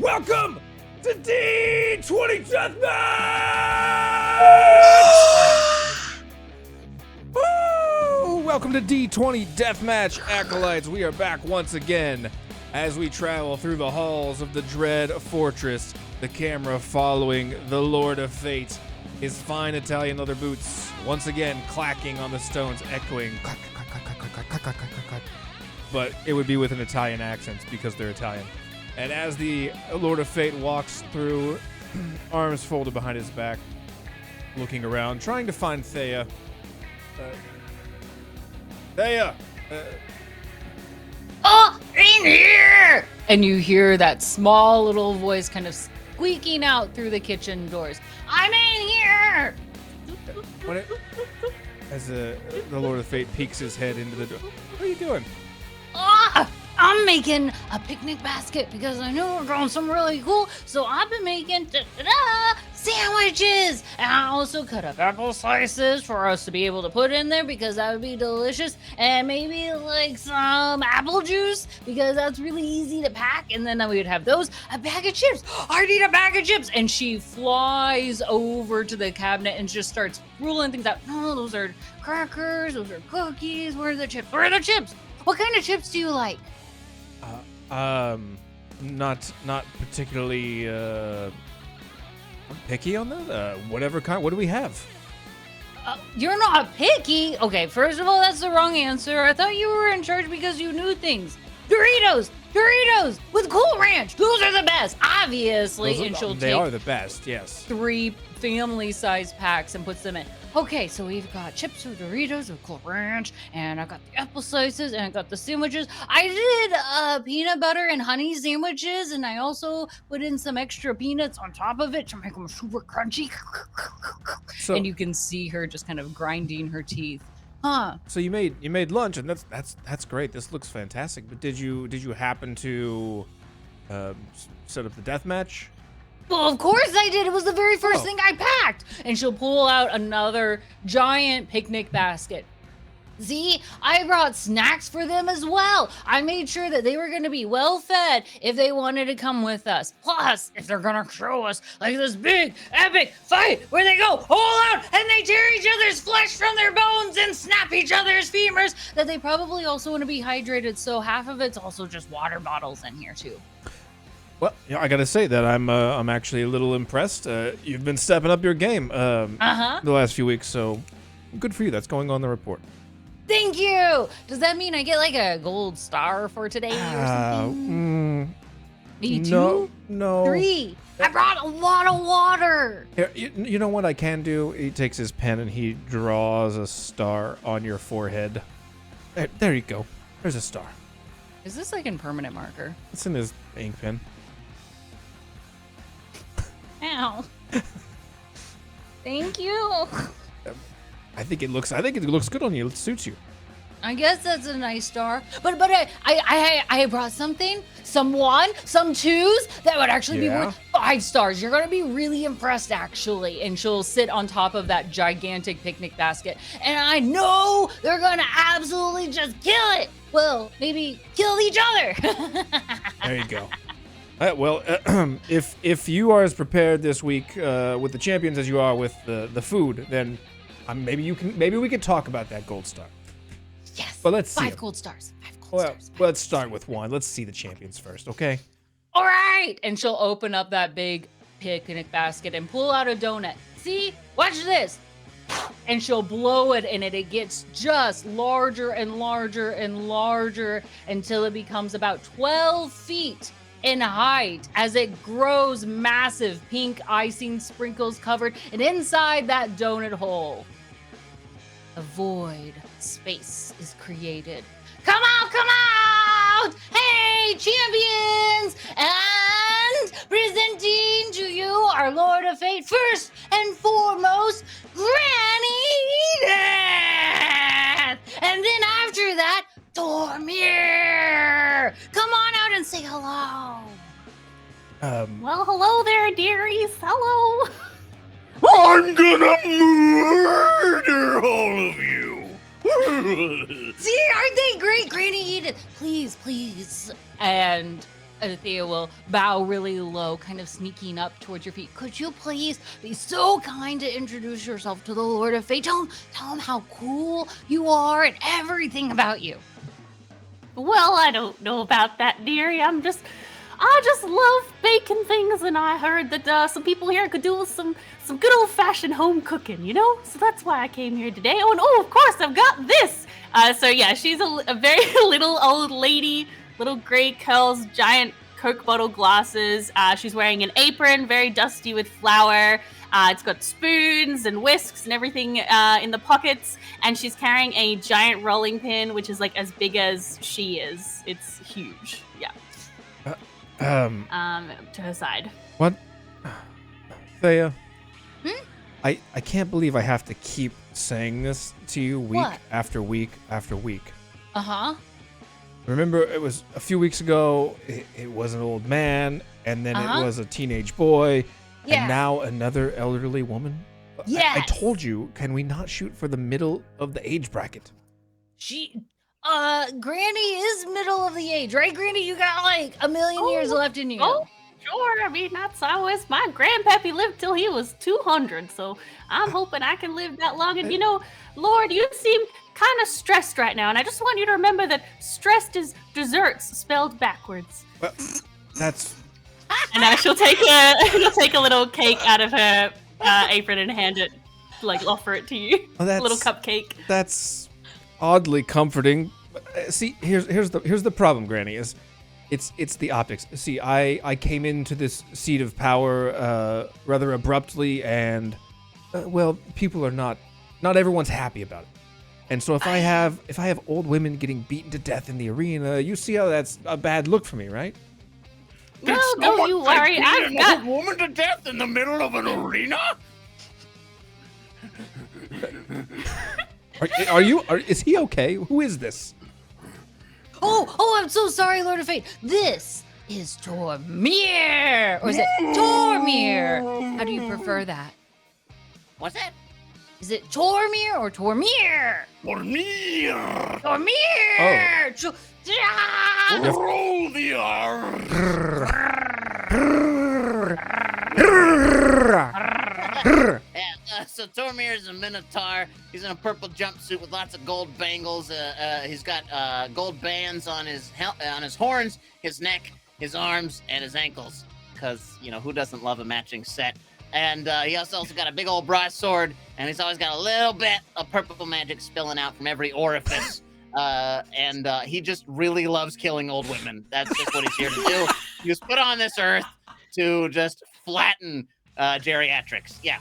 Welcome to D20 Deathmatch! Woo! Welcome to D20 Deathmatch, Acolytes. We are back once again as we travel through the halls of the Dread Fortress, the camera following the Lord of Fate, his fine Italian leather boots once again clacking on the stones, echoing clack, clack, clack, clack, clack, clack, clack, clack, clack, clack. But it would be with an Italian accent because they're Italian. And as the Lord of Fate walks through, arms folded behind his back, looking around, trying to find Thea. Thea! In here! And you hear that small little voice kind of squeaking out through the kitchen doors. I'm in here! As the Lord of Fate peeks his head into the door. What are you doing? I'm making a picnic basket because I know we're going somewhere really cool. So I've been making sandwiches. And I also cut up apple slices for us to be able to put in there because that would be delicious. And maybe like some apple juice because that's really easy to pack. And then we would have those. A bag of chips. I need a bag of chips. And she flies over to the cabinet and just starts ruling things out. No, those are crackers. Those are cookies. Where are the chips? Where are the chips? What kind of chips do you like? Not particularly picky on that. Whatever kind. What do we have? You're not picky. Okay, first of all, that's the wrong answer. I thought you were in charge because you knew things. Doritos with Cool Ranch. Those are the best, obviously. They are the best. Yes. 3 family-sized packs and puts them in. Okay, so we've got chips with Doritos with Cool Ranch, and I got the apple slices, and I got the sandwiches. I did peanut butter and honey sandwiches, and I also put in some extra peanuts on top of it to make them super crunchy. And you can see her just kind of grinding her teeth. Huh. So you made lunch, and that's great. This looks fantastic. But did you happen to set up the death match? Well, of course I did. It was the very first thing I packed. And she'll pull out another giant picnic basket. See, I brought snacks for them as well. I made sure that they were going to be well fed if they wanted to come with us. Plus, if they're going to show us like this big, epic fight where they go all out and they tear each other's flesh from their bones and snap each other's femurs, that they probably also want to be hydrated. So half of it's also just water bottles in here too. Well, I gotta say that I'm actually a little impressed. You've been stepping up your game the last few weeks, so good for you. That's going on the report. Thank you. Does that mean I get like a gold star for today or something? Maybe 2? No. 3. I brought a lot of water. Here, you know what I can do? He takes his pen and he draws a star on your forehead. There you go. There's a star. Is this like in permanent marker? It's in his ink pen. Ow. Thank you. I think it looks good on you. It suits you. I guess that's a nice star. But I brought some 2s that would actually be worth 5 stars. You're gonna be really impressed actually. And she'll sit on top of that gigantic picnic basket. And I know they're gonna absolutely just kill it. Well, maybe kill each other. There you go. Well, if you are as prepared this week with the champions as you are with the food, then maybe we could talk about that gold star. Yes. But let's see. 5 gold stars. 5 gold stars. Let's start with 1. Let's see the champions first, okay? All right. And she'll open up that big picnic basket and pull out a donut. See? Watch this. And she'll blow it in it. It gets just larger and larger and larger until it becomes about 12 feet in height as it grows massive. Pink icing sprinkles covered, and inside that donut hole, a void space is created. Come out! Hey, champions! And presenting to you our Lord of Fate, first and foremost, Granny Edith! And then after that, Tormiir! Come on out and say hello. Well, hello there, dearies. Hello. I'm gonna murder all of you. See, aren't they great, Granny Edith? Please. And Thea will bow really low, kind of sneaking up towards your feet. Could you please be so kind to introduce yourself to the Lord of Fate? Tell him how cool you are and everything about you. Well, I don't know about that, dearie. I just love baking things, and I heard that some people here could do with some good old-fashioned home cooking, you know? So that's why I came here today. Oh, and of course, I've got this. So yeah, she's a very little old lady, little gray curls, giant Coke bottle glasses. She's wearing an apron, very dusty with flour. It's got spoons and whisks and everything in the pockets, and she's carrying a giant rolling pin, which is like as big as she is. It's huge. Yeah. To her side. What? Thea? Hmm? I can't believe I have to keep saying this to you week What? after week after week. Uh-huh. Remember, it was a few weeks ago, it was an old man, and then it was a teenage boy, Yeah. and now another elderly woman? I Yes. told you, can we not shoot for the middle of the age bracket? Granny is middle of the age, right, Granny? You got like a million years left in you. Oh, sure. I mean, that's always my grandpappy lived till he was 200, so I'm hoping I can live that long. And you know, Lord, you seem kind of stressed right now, and I just want you to remember that stressed is desserts spelled backwards. Well, that's... And now she'll take a little cake out of her apron and hand it, like offer it to you. Well, a little cupcake. That's oddly comforting. See, here's the problem, Granny. It's the optics. See, I came into this seat of power rather abruptly, and well, people are not everyone's happy about it. And so if I have old women getting beaten to death in the arena, you see how that's a bad look for me, right? Well, don't you worry. I've got An old woman to death in the middle of an arena? Is he okay? Who is this? Oh, I'm so sorry, Lord of Fate. This is Tormiir. Or is it Tormiir? How do you prefer that? What's that? Is it Tormiir or Tormiir? Tormiir! Tormiir! Roll the R! So Tormiir is a Minotaur. He's in a purple jumpsuit with lots of gold bangles. He's got gold bands on his horns, his neck, his arms, and his ankles. Because, you know, who doesn't love a matching set? And he also got a big old broadsword, and he's always got a little bit of purple magic spilling out from every orifice. And he just really loves killing old women. That's just what he's here to do. He was put on this earth to just flatten geriatrics. Yeah.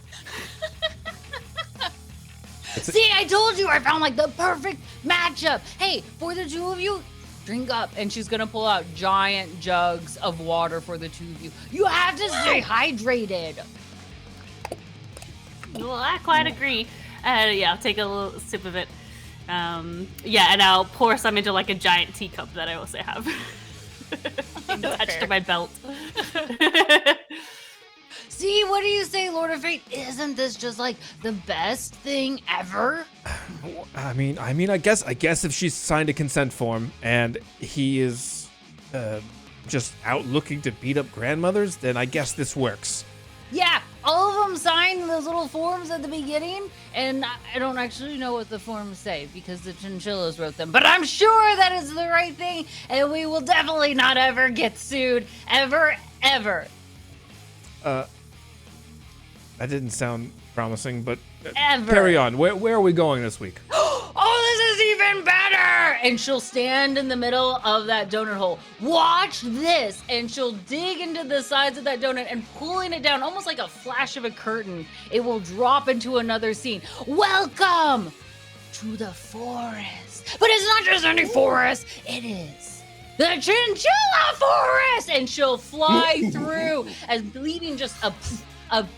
See, I told you I found like the perfect matchup. Hey, for the two of you, drink up. And she's gonna pull out giant jugs of water for the two of you. You have to stay hydrated. Well, I quite agree. Yeah, I'll take a little sip of it. Yeah, and I'll pour some into like a giant teacup that I also have attached to my belt. See, what do you say, Lord of Fate? Isn't this just like the best thing ever? I mean, I guess if she's signed a consent form and he is just out looking to beat up grandmothers, then I guess this works. Yeah, all of them signed those little forms at the beginning, and I don't actually know what the forms say because the chinchillas wrote them, but I'm sure that is the right thing, and we will definitely not ever get sued. Ever. That didn't sound promising, but Ever. carry on. Where are we going this week? Oh, this is even better! And she'll stand in the middle of that donut hole. Watch this! And she'll dig into the sides of that donut and pulling it down, almost like a flash of a curtain, it will drop into another scene. Welcome to the forest. But it's not just any forest, it is the Chinchilla Forest! And she'll fly through, and leaving just a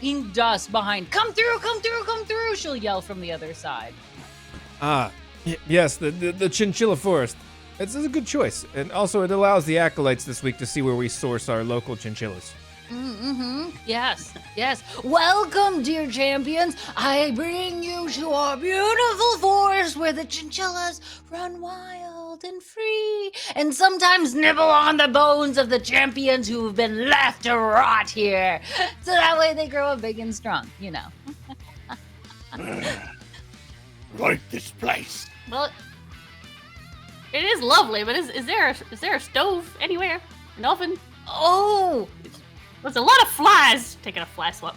pink dust behind. Come through, come through, come through! She'll yell from the other side. Yes, the Chinchilla Forest. It's a good choice. And also it allows the acolytes this week to see where we source our local chinchillas. Yes. Welcome, dear champions. I bring you to our beautiful forest where the chinchillas run wild wild and free, and sometimes nibble on the bones of the champions who have been left to rot here. So that way they grow up big and strong, you know. Like this place. Well, it is lovely, but is there a stove anywhere? An oven? Oh! There's a lot of flies. Taking a fly swap.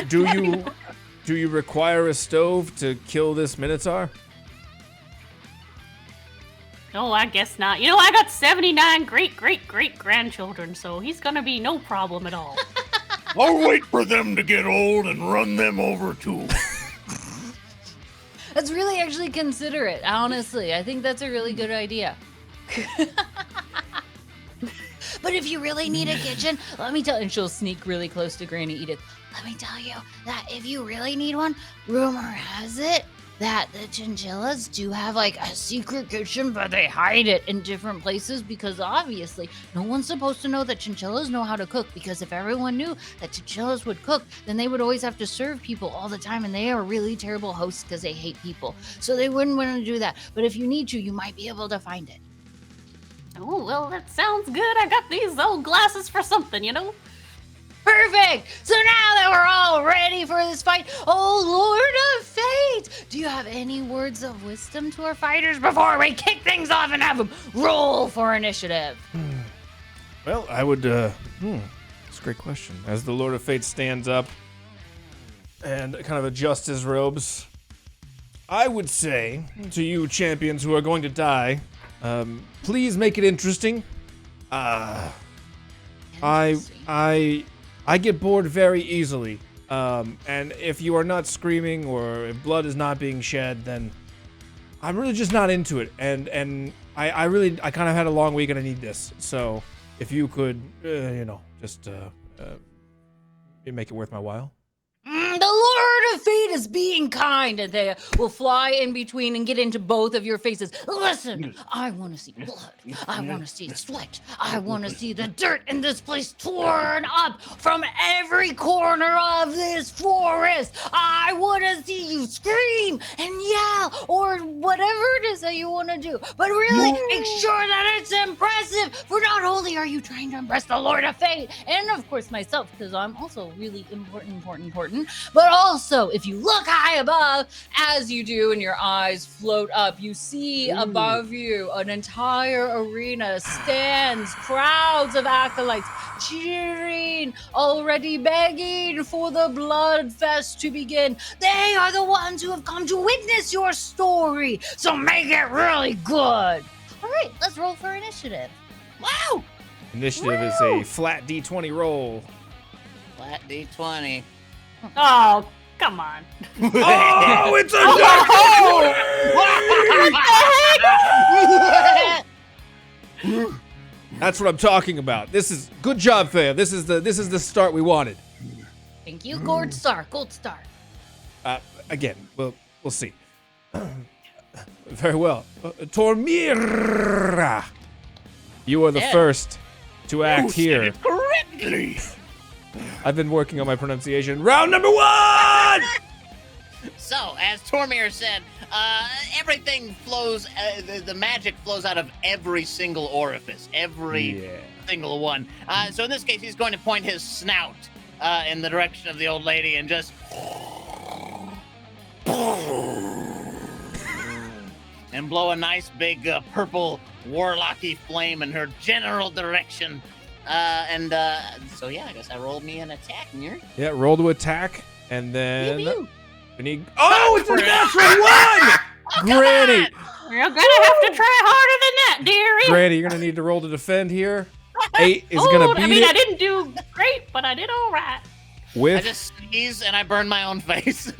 Do you require a stove to kill this Minotaur? No, I guess not. You know, I got 79 great-great-great-grandchildren, so he's gonna be no problem at all. I'll wait for them to get old and run them over too. That's really actually considerate, honestly. I think that's a really good idea. But if you really need a kitchen, let me tell you, and she'll sneak really close to Granny Edith. Let me tell you that if you really need one, rumor has it that the chinchillas do have like a secret kitchen, but they hide it in different places because obviously no one's supposed to know that chinchillas know how to cook, because if everyone knew that chinchillas would cook, then they would always have to serve people all the time, and they are really terrible hosts because they hate people. So they wouldn't want to do that. But if you need to, you might be able to find it. Oh, well, that sounds good. I got these old glasses for something, you know? Perfect! So now that we're all ready for this fight, oh Lord of Fate, do you have any words of wisdom to our fighters before we kick things off and have them roll for initiative? Well, I would, that's a great question. As the Lord of Fate stands up and kind of adjusts his robes, I would say to you champions who are going to die, please make it interesting. I get bored very easily. And if you are not screaming or if blood is not being shed, then I'm really just not into it. And I kind of had a long week and I need this. So if you could, just make it worth my while. The Lord of Fate is being kind, and they will fly in between and get into both of your faces. Listen, I want to see blood. I want to see sweat. I want to see the dirt in this place torn up from every corner of this forest. I want to see you scream and yell or whatever it is that you want to do. But really, make sure that it's impressive. For not only are you trying to impress the Lord of Fate, and of course myself, because I'm also really important, but also if you look high above, as you do and your eyes float up, you see above you an entire arena stands, crowds of acolytes cheering, already begging for the blood fest to begin. They are the ones who have come to witness your story, so make it really good. All right, let's roll for initiative. Wow! Initiative is a flat D20 roll. Flat D20. Oh, come on. Oh, it's a duck! That's what I'm talking about. This is good job, fam. This is the start we wanted. Thank you, Gold Star. Again, we'll see. Very well. Tormiir, you are the first to act here. Said it correctly. I've been working on my pronunciation. Round number 1! So, as Tormiir said, everything flows, the magic flows out of every single orifice, every single one. So in this case, he's going to point his snout in the direction of the old lady and just... and blow a nice big purple warlocky flame in her general direction. So yeah, I guess I rolled me an attack here. Yeah, roll to attack, and then... Pew, it's a natural 1! Granny! You're gonna have to try harder than that, dearie. Granny, you're gonna need to roll to defend here. 8 is gonna beat it. I didn't do great, but I did all right. I just sneeze and I burn my own face.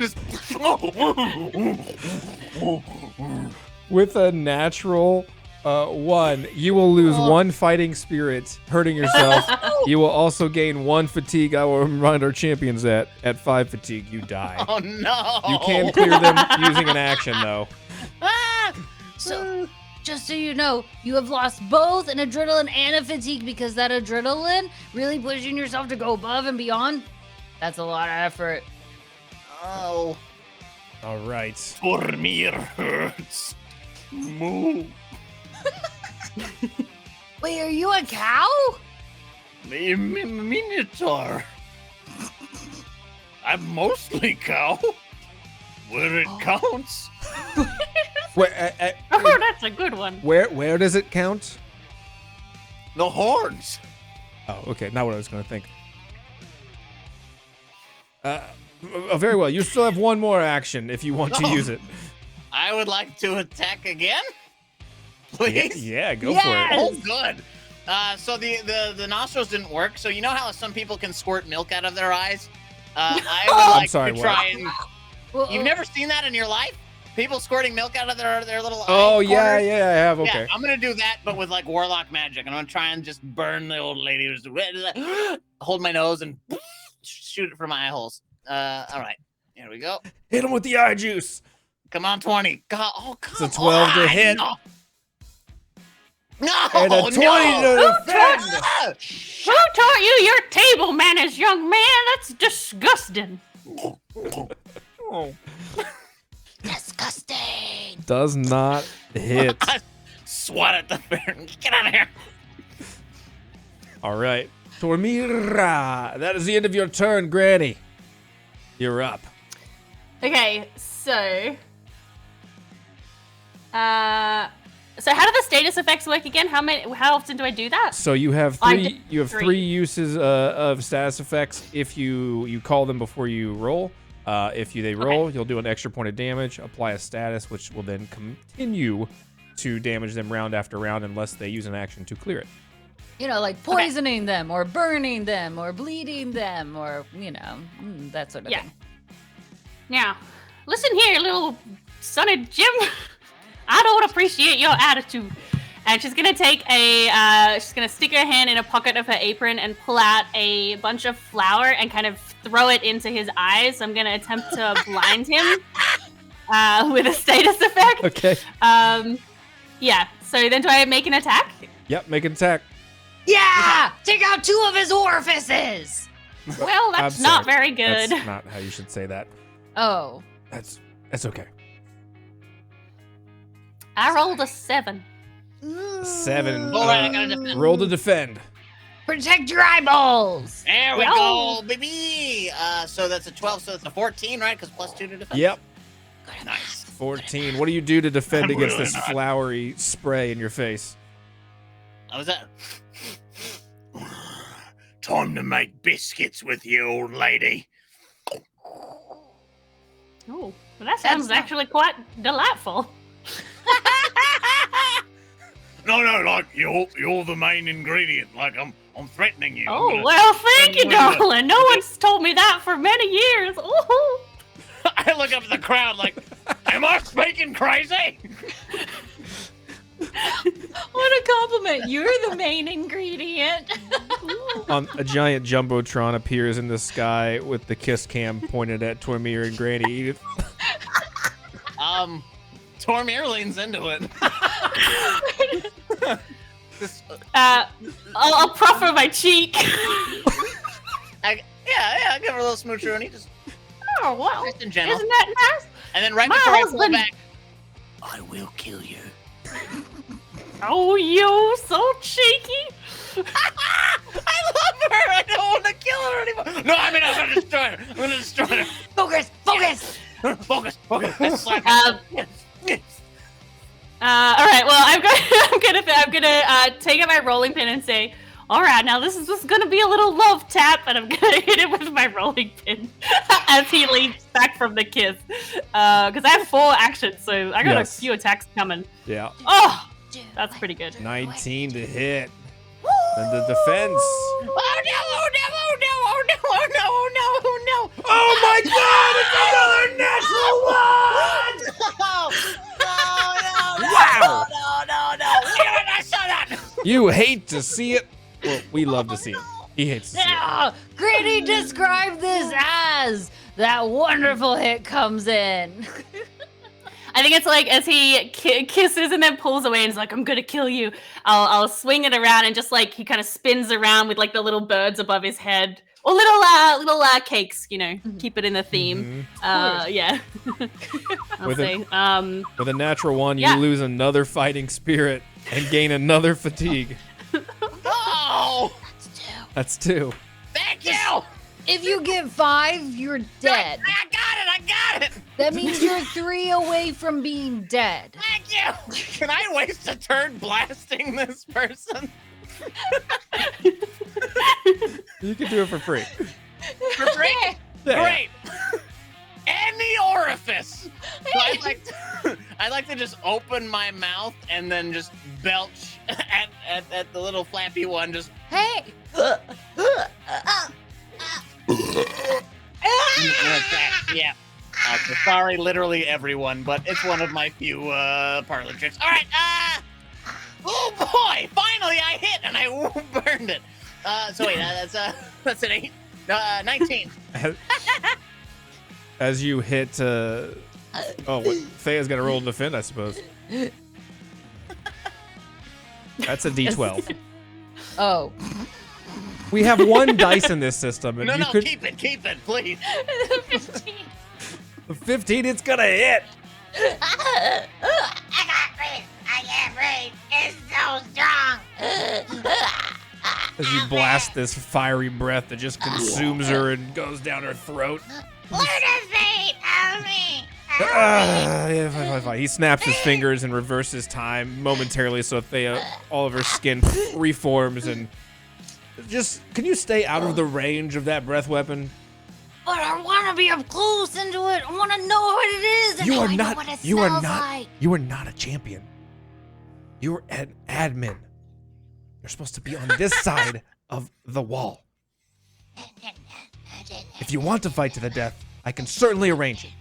With a natural 1, you will lose 1 fighting spirit, hurting yourself. You will also gain 1 fatigue. I will remind our champions that at 5 fatigue, you die. Oh no! You can clear them using an action, though. So, just so you know, you have lost both an adrenaline and a fatigue because that adrenaline, really pushing yourself to go above and beyond, that's a lot of effort. Oh. All right. Tormiir hurts. Moo. Wait, are you a cow? Minotaur. I'm mostly cow. Where it counts. Where, Oh, that's a good one. where does it count? The horns. Oh, okay. Not what I was going to think. Very well. You still have one more action if you want to use it. I would like to attack again. Please. Yeah, go Yes! for it. Oh, good. So the nostrils didn't work. So you know how some people can squirt milk out of their eyes? I would like sorry, to what? try and. You've never seen that in your life? People squirting milk out of their little. Oh, eye yeah, corners? yeah, I have. Okay. Yeah, I'm gonna do that, but with like warlock magic. And I'm gonna try and just burn the old lady. Just hold my nose and shoot it from my eye holes. All right, here we go. Hit him with the eye juice. Come on, 20. God, oh, come It's a 12 to on. hit. No, And a 20 to defend. Who taught you your table manners, young man? That's disgusting. Oh. Disgusting. Does not hit. Swat at the bear. Get out of here. All right. Tormiir. That is the end of your turn, Granny. You're up. Okay, so how do the status effects work again? How often do I do that? So you have I three. did You have three uses of status effects. If you call them before you roll, if they roll, you'll do an extra point of damage. Apply a status, which will then continue to damage them round after round unless they use an action to clear it. You know, like poisoning them or burning them or bleeding them or, that sort of thing. Now, listen here, little son of Jim. I don't appreciate your attitude. And she's gonna take she's gonna stick her hand in a pocket of her apron and pull out a bunch of flour and kind of throw it into his eyes. I'm gonna attempt to blind him with a status effect. Okay. Yeah. So then do I make an attack? Yep. Make an attack. Yeah! Take out 2 of his orifices! Well, that's I'm not sorry. very good. That's not how you should say that. Oh. That's okay. I rolled a 7. 7. All right, I gotta defend. Roll to defend. Protect your eyeballs! There we Well- go, baby. So that's a 12, so that's a 14, right? Because plus 2 to defend. Yep. Nice. 14. What do you do to defend I'm against really this not. flowery spray in your face? How was that? Time to make biscuits with you, old lady. Oh, well, that sounds not- actually quite delightful. No, like you're the main ingredient. Like I'm threatening you. I'm Oh, gonna- well, thank you, I'm gonna- darling. No one's told me that for many years. Ooh. I look up at the crowd like, Am I speaking crazy? What a compliment. You're the main ingredient. A giant jumbotron appears in the sky with the kiss cam pointed at Tormiir and Granny Edith. Tormiir leans into it. I'll proffer my cheek. Yeah, give her a little smoocheroonie. Just Oh, wow. nice and gentle. Isn't that nice? And then right My before I pull husband- back, I will kill you. Oh, you so cheeky. I love her. I don't want to kill her anymore. No, I'm gonna destroy her. I'm gonna destroy her. Focus! Focus. I slap her. Yes. All right. Well, I'm gonna take out my rolling pin and say, all right, now this is just gonna be a little love tap, and I'm gonna hit it with my rolling pin as he leaps back from the kiss. Because I have 4 actions, so I got Yes. a few attacks coming. Yeah. Oh, that's pretty good. 19 to hit. And the defense. Oh no! Oh no! Oh no! Oh no! Oh no! Oh no! Oh no! Oh my god! It's another natural one! No! Wow! No! Damn it! I saw that. You hate to see it. Well, we love to see it. He hates to see it. Yeah! Granny described this as that wonderful hit comes in. I think it's like as he kisses and then pulls away and is like, I'm gonna kill you. I'll swing it around and just like he kind of spins around with like the little birds above his head Or little cakes, keep it in the theme. Yeah. I'll With say. With a natural 1, you Yeah. lose another fighting spirit and gain another fatigue. Oh, That's 2. thank you. If you get 5, you're dead. I got it. That means you're 3 away from being dead. Thank you. Can I waste a turn blasting this person? You can do it for free. For free? Yeah. Great. Any orifice. So I'd like to just open my mouth and then just belch at the little flappy one. Just Hey! yeah. Sorry, literally everyone, but it's one of my few parlor tricks. All right. Oh boy! Finally, I hit and I burned it. So wait, that's an 8. 19. As you hit, Thea's got to roll to defend, I suppose. That's a D12. Oh. We have 1 dice in this system, and No, could keep it, please. 15. the 15. It's gonna hit. I can't breathe. It's so strong. As you blast this fiery breath that just consumes her and goes down her throat. Lord of fate, help me. Yeah, fine. He snaps his fingers and reverses time momentarily so Thea, all of her skin reforms and just, can you stay out of the range of that breath weapon? But I want to be up close into it. I want to know what it is. And You are I know not, what it you are smells not, like. you are not a champion. You're an admin. You're supposed to be on this side of the wall. If you want to fight to the death, I can certainly arrange it.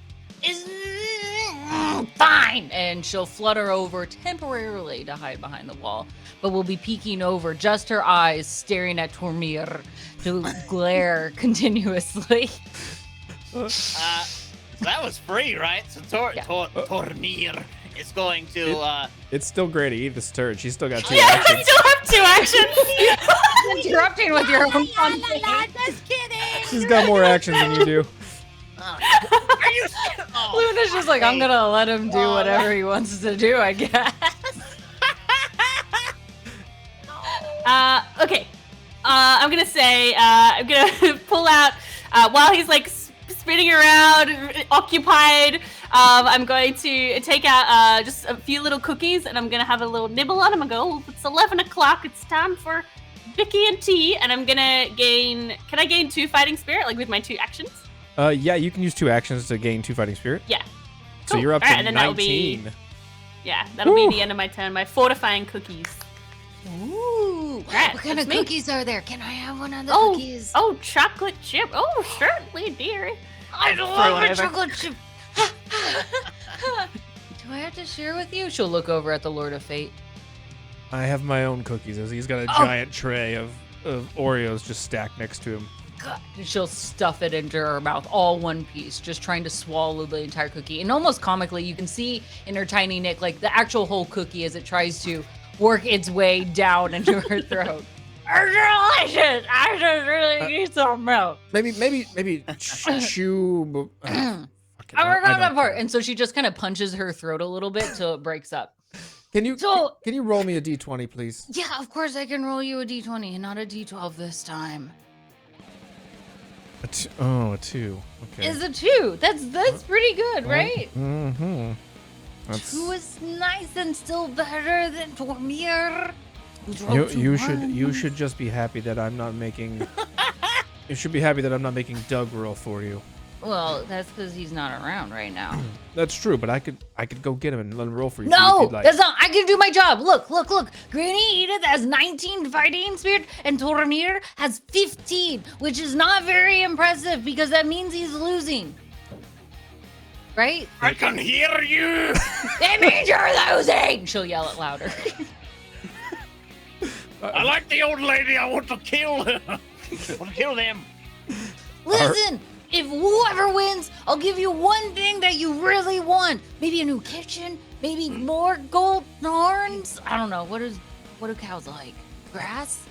Fine. And she'll flutter over temporarily to hide behind the wall, but will be peeking over, just her eyes staring at Tormiir to glare continuously. That was free, right? So Tormiir is going to. It's still Granny Edith's turn. She's still got 2 I actions. still have 2 actions. Interrupting with your own La, fun la, thing. la, just kidding. She's got more actions than you do. Are you? Oh, Luna's just like, I'm gonna let him do whatever he wants to do, I guess. Okay. I'm gonna say, I'm gonna pull out, while he's like spinning around, occupied, I'm going to take out just a few little cookies and I'm gonna have a little nibble on them and go, oh, it's 11 o'clock, it's time for Vicky and tea, and I'm gonna gain, can I gain 2 fighting spirit, like with my 2 actions? Yeah, you can use 2 actions to gain 2 fighting spirit. Yeah. So Cool. you're up to Alright, and then that'll 19. Yeah, that'll Woo. be the end of my turn, my fortifying cookies. Ooh. Right, What kind of that's me. cookies are there? Can I have one of the Oh, cookies? oh, chocolate chip. Oh, certainly, dearie. I Throw love one a over. chocolate chip. Do I have to share with you? She'll look over at the Lord of Fate. I have my own cookies, as he's got a giant tray of Oreos just stacked next to him. And she'll stuff it into her mouth, all one piece, just trying to swallow the entire cookie. And almost comically, you can see in her tiny neck, like the actual whole cookie as it tries to work its way down into her throat. It's delicious! I just really need some milk. Maybe chew. I forgot that part. And so she just kind of punches her throat a little bit till it breaks up. Can you So- can you roll me a d20, please? Yeah, of course I can roll you a d20 and not a d12 this time. A 2. Okay. It's a 2. That's pretty good, right? Mm-hmm. 2 is nice and still better than Tormiir. who's rolled You 2 should just be happy that I'm not making. You should be happy that I'm not making Doug roll for you. Well, that's because he's not around right now. That's true, but I could go get him and let him roll for you. if No, you'd like. that's not. I can do my job. Look. Granny Edith has 19 fighting spirit, and Tormiir has 15, which is not very impressive because that means he's losing. Right? I can hear you. That means you're losing. She'll yell it louder. I like the old lady. I want to kill her. I want to kill them. Listen, if whoever wins, I'll give you one thing that you really want. Maybe a new kitchen, maybe more gold horns. I don't know. What do cows like? Grass?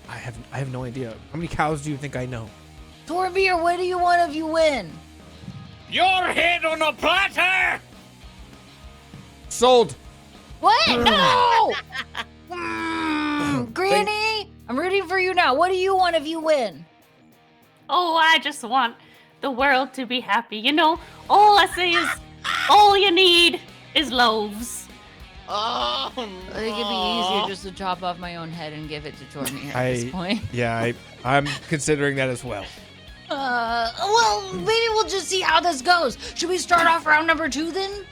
I have no idea. How many cows do you think I know? Tormiir, what do you want if you win? Your head on a platter! Sold. What? No! Granny, I'm rooting for you now. What do you want if you win? Oh, I just want the world to be happy. You know, all I say is, all you need is loaves. Oh, I think it'd be easier just to chop off my own head and give it to Tormiir at this point. Yeah, I'm considering that as well. Well, maybe we'll just see how this goes. Should we start off round number 2 then?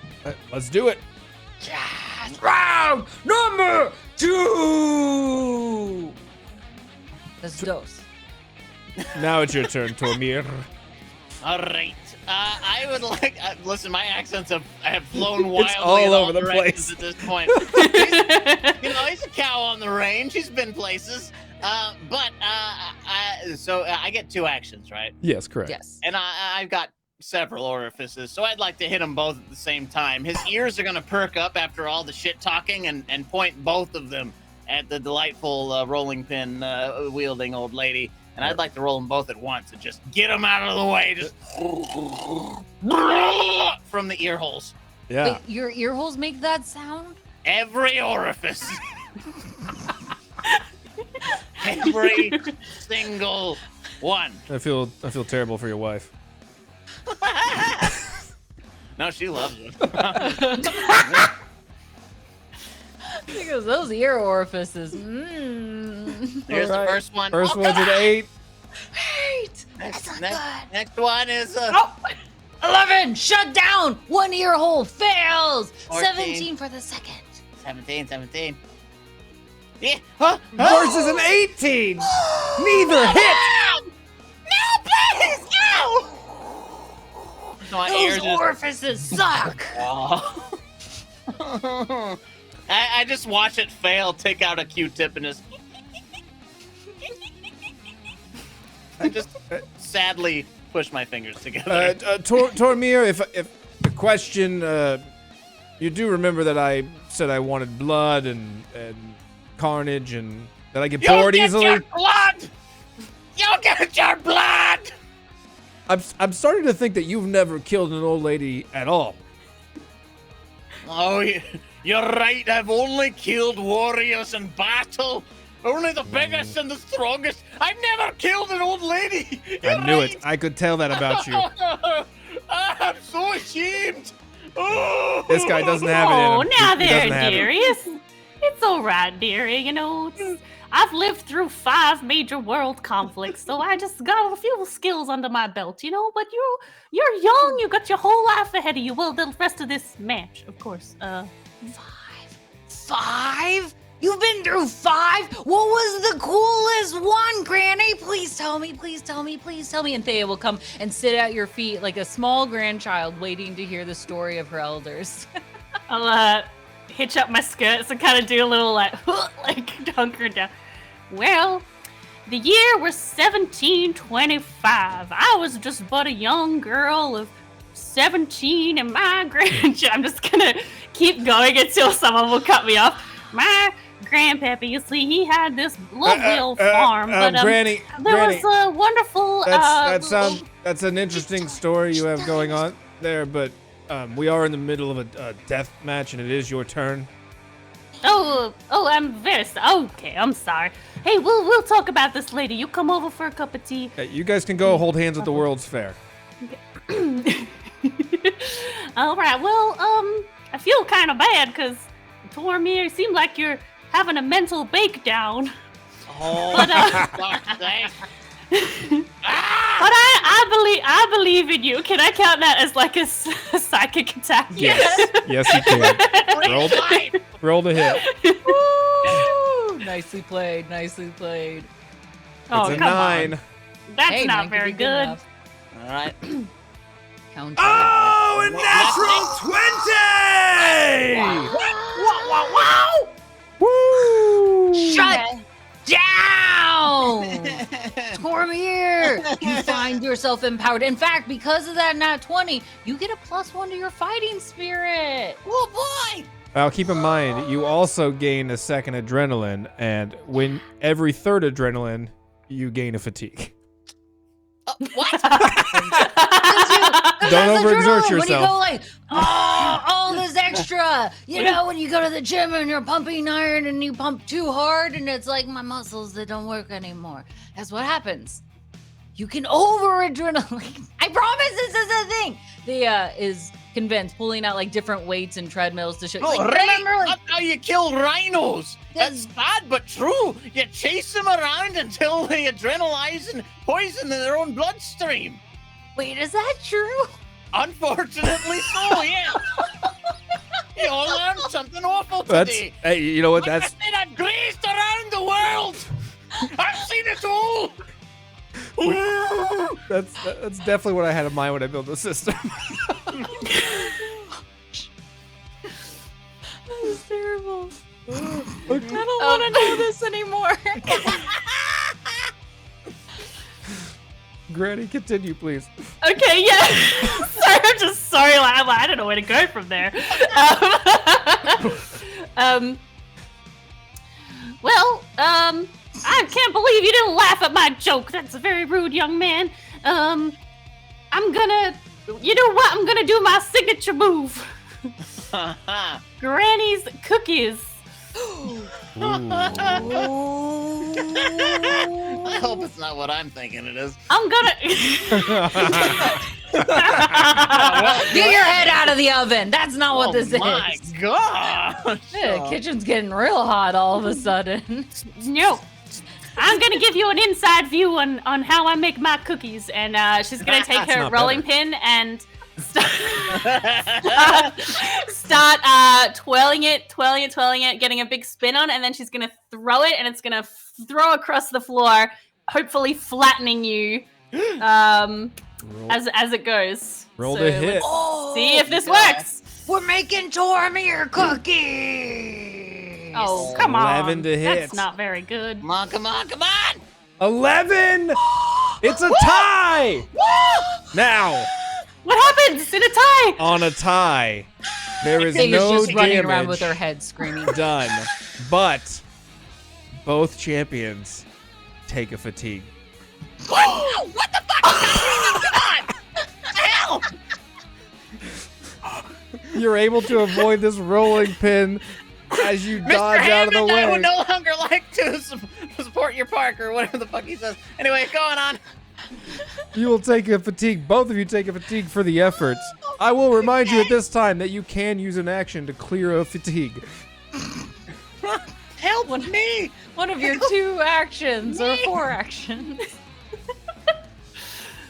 Let's do it. Yes, round number 2. Let's dose. Now it's your turn, Tormiir. all right. I would like. Listen, my accents have flown wildly It's all in over the directions place. at this point. He's a cow on the range. He's been places. So I get 2 actions, right? Yes, correct. Yes. And I've got several orifices, so I'd like to hit them both at the same time. His ears are gonna perk up after all the shit talking and point both of them at the delightful rolling pin wielding old lady. And I'd like to roll them both at once and just get them out of the way, just from the ear holes. Yeah. Wait, your ear holes make that sound? Every orifice. Every single one. I feel terrible for your wife. No, she loves it. Because those ear orifices. Here's the first one. First one's an 8. 8. That's not good. Next one is 11. Shut down. 1 ear hole fails. 14. 17 for the second. 17. Yeah. Huh? Yours is an 18. Neither hit. No, please, no. My Those ears just. orifices suck. Oh. I just watch it fail, take out a Q-tip and just. I just sadly push my fingers together. Tormiir, if the question, you do remember that I said I wanted blood and carnage and that I get bored easily. Your blood! You'll get your blood! I'm starting to think that you've never killed an old lady at all. Oh, you're right. I've only killed warriors in battle. Only the biggest and the strongest. I've never killed an old lady. I knew it. I could tell that about you. I'm so ashamed. Oh. This guy doesn't have it in him. Oh, now He there, doesn't have it. dearie. It's all right, dearie. You know, I've lived through 5 major world conflicts, so I just got a few skills under my belt, you know. But you're young. You got your whole life ahead of you. Well, the rest of this match, of course. 5? You've been through 5? What was the coolest one, Granny? Please tell me, please tell me, please tell me. And Thea will come and sit at your feet like a small grandchild waiting to hear the story of her elders. I'll hitch up my skirts and kind of do a little like hunker down. Well, the year was 1725. I was just but a young girl of 17, and my I'm just gonna keep going until someone will cut me off. My grandpappy, you see, he had this lovely old farm, but Granny, was a wonderful. That's an interesting story you have going on there, but we are in the middle of a death match, and it is your turn. I'm very okay. I'm sorry. Hey, we'll talk about this later. You come over for a cup of tea. You guys can go hold hands at the World's Fair. All right. Well, I feel kind of bad because Tormiir, it seemed like you're having a mental breakdown. Oh, But, fuck's sake. But I believe in you. Can I count that as like a psychic attack? Yes, yes, you can. Roll the hit. Woo! Nicely played, nicely played. Oh, It's a come 9. on. That's Hey, not 9 could very be good. enough. All right. Count. Oh, a natural 20! Woo! Shut down! Tormiir! You find yourself empowered. In fact, because of that nat 20, you get a +1 to your fighting spirit. Oh boy! Now, keep in mind, you also gain a second adrenaline, and when every third adrenaline, you gain a fatigue. Oh, What? Don't overexert When you yourself. go like, oh, all this extra. You know, when you go to the gym and you're pumping iron and you pump too hard and it's like my muscles that don't work anymore. That's what happens. You can over-adrenaline. I promise this is a thing. Thea is convinced, pulling out like different weights and treadmills to show. Oh, Like, right. remember, like, That's how you kill rhinos. That's sad but true. You chase them around until they adrenalize and poison their own bloodstream. wait, is that true? Unfortunately so, yeah. You all learned something awful That's today. hey, you know what? Like That's I said, I've grazed around the world. I've seen it all. that's definitely what I had in mind when I built the system. That was terrible. I don't want to know this anymore. Granny, continue, please. Okay, yeah. Sorry, I'm just sorry. Like, I don't know where to go from there. I can't believe you didn't laugh at my joke. That's a very rude young man. I'm gonna, you know what? I'm gonna do my signature move. Granny's cookies. I hope it's not what I'm thinking it is. I'm gonna. Get your head out of the oven. That's not what this my is. gosh. The kitchen's getting real hot all of a sudden. No. I'm gonna give you an inside view on how I make my cookies, and she's gonna take That's her not rolling better. pin and start twirling it, getting a big spin on, and then she's gonna throw it, and it's gonna throw across the floor, hopefully flattening you as it goes. Roll So the hit. Oh, See if this works. we're making Tormiir cookies. Oh, come on. 11 to hit. That's not very good. Come on, come on, come on. 11. It's a tie. Now, What happens in a tie? on a tie, there is Vega's no just running around with her damage head screaming. done, but both champions take a fatigue. What? What the fuck is happening? Come on. What the hell? You're able to avoid this rolling pin as you Mr. dodge out of the Hammond, I way. would no longer like to support your park or whatever the fuck he says. Anyway, going on. You will take a fatigue. Both of you take a fatigue for the efforts. I will remind you at this time that you can use an action to clear a fatigue. Help me. One of your 2 actions or 4 actions.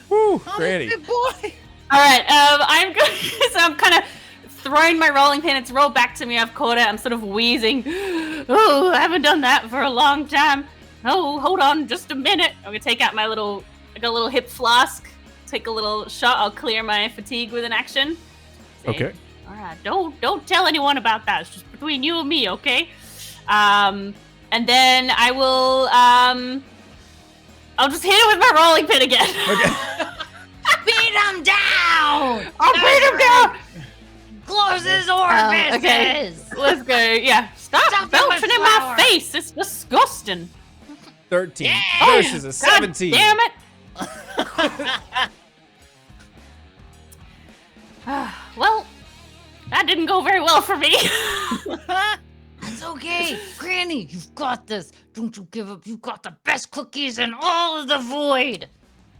Woo, Granny. Good boy. All right, I'm going. So I'm kind of throwing my rolling pin. It's rolled back to me. I've caught it. I'm sort of wheezing. Oh, I haven't done that for a long time. Oh, hold on, just a minute. I'm gonna take out my little. I got a little hip flask. Take a little shot. I'll clear my fatigue with an action. See? Okay. All right. Don't tell anyone about that. It's just between you and me, okay? And then I will. I'll just hit it with my rolling pin again. Okay. Beat him down! I'll beat him down. Close his orifices! Okay. Let's go. Yeah. Stop Stop belching throwing in my flour. face. It's disgusting. 13 Yeah. versus a 17. God damn it. Well, that didn't go very well for me. It's okay. Granny, you've got this. Don't you give up. You've got the best cookies in all of the void.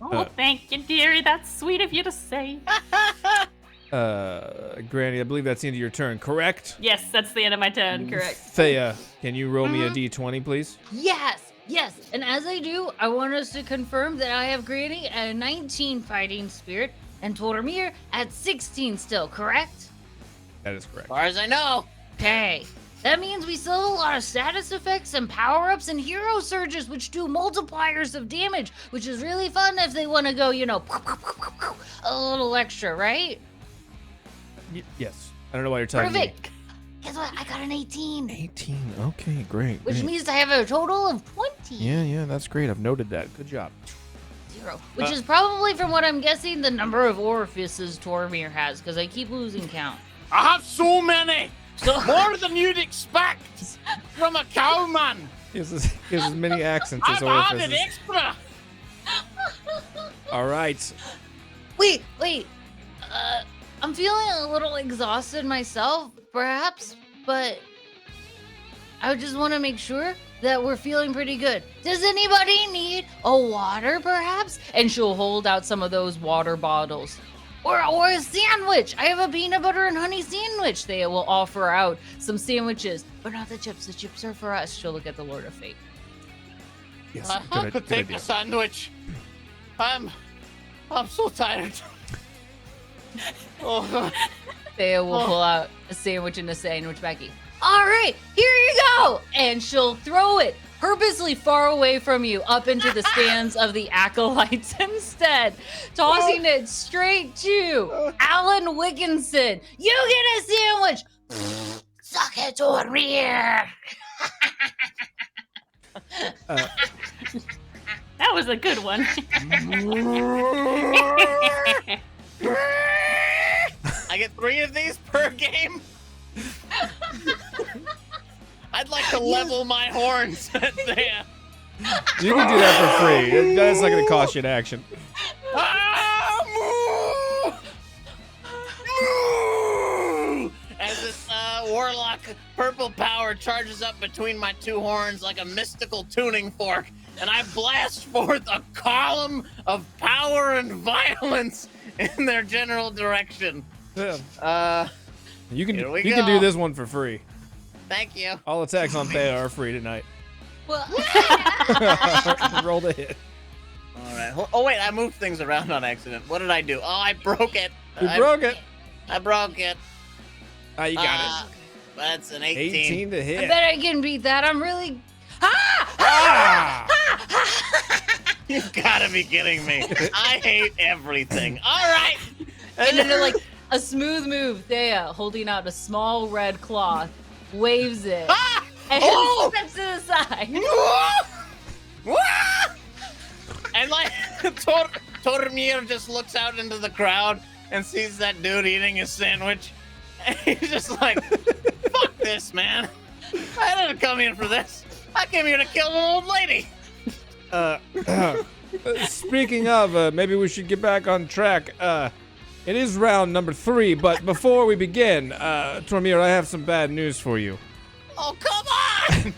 Oh, thank you, dearie. That's sweet of you to say. Granny, I believe that's the end of your turn, correct? Yes, that's the end of my turn. Correct. Thea, can you roll me a d20, please? Yes, yes. And as I do, I want us to confirm that I have Granny at a 19 fighting spirit and Tormiir at 16 still, correct? That is correct. As far as I know. Okay. That means we still have a lot of status effects and power-ups and hero surges, which do multipliers of damage, which is really fun if they want to go, you know, a little extra, right? Yes. I don't know why you're talking Perfect. Guess what? I got an 18. to me. 18. Okay, great. Which great. means I have a total of 20. Yeah, that's great. I've noted that. Good job. 0. Which is probably, from what I'm guessing, the number of orifices Tormiir has, because I keep losing count. I have so many. More than you'd expect from a cowman. He has as many accents as I've added orifices. extra. All right. Wait. I'm feeling a little exhausted myself, perhaps, but I just want to make sure that we're feeling pretty good. Does anybody need a water, perhaps? And she'll hold out some of those water bottles. Or a sandwich. I have a peanut butter and honey sandwich. They will offer out some sandwiches, but not the chips. The chips are for us. She'll look at the Lord of Fate. Yes. I could take idea. a sandwich. I'm so tired. Oh, Thea will pull out a sandwich and a sandwich baggie. All right, here you go. And she'll throw it purposely far away from you up into the stands of the acolytes instead, tossing it straight to Alan Wickinson. You get a sandwich. Suck it, Tormiir. That was a good one. I get 3 of these per game. I'd like to level my horns. There. You can do that for free. That's not going to cost you an action. As this warlock purple power charges up between my 2 horns like a mystical tuning fork, and I blast forth a column of power and violence in their general direction. Yeah. You can Here we can do go. this one for free. Thank you. All attacks on Thea are free tonight. Well, Roll the hit. All right. Oh wait, I moved things around on accident. What did I do? Oh, I broke it. You broke it. I broke it. Ah, you got it. That's an 18 to I hit. bet I can beat that. I'm really. Ah! You've got to be kidding me. I hate everything. All right. And then like a smooth move, Thea holding out a small red cloth, waves it, Ah! and Oh! steps to the side. And like Tormiir just looks out into the crowd and sees that dude eating his sandwich. And he's just like, fuck this, man. I didn't come here for this. I came here to kill an old lady. Speaking of, maybe we should get back on track. It is round number 3, but before we begin, Tormiir, I have some bad news for you. Oh, come on!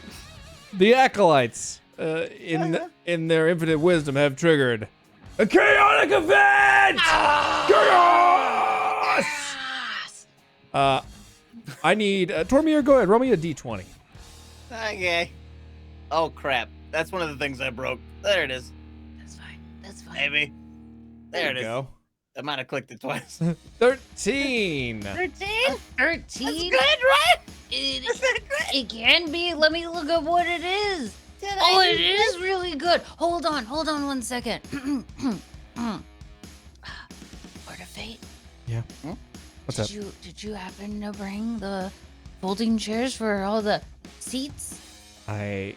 The acolytes, in their infinite wisdom, have triggered a chaotic event. Chaos! I need Tormiir. Go ahead, roll me a d20. Okay. Oh, crap. That's one of the things I broke. There it is. That's fine. That's fine. Maybe. There it you is. go. I might have clicked it twice. 13? 13. 13? That's good, right? It can be. Let me look up what it is. Oh, it is really good. Hold on 1 second. Word of Fate. Yeah. What's up? Did you happen to bring the folding chairs for all the seats? I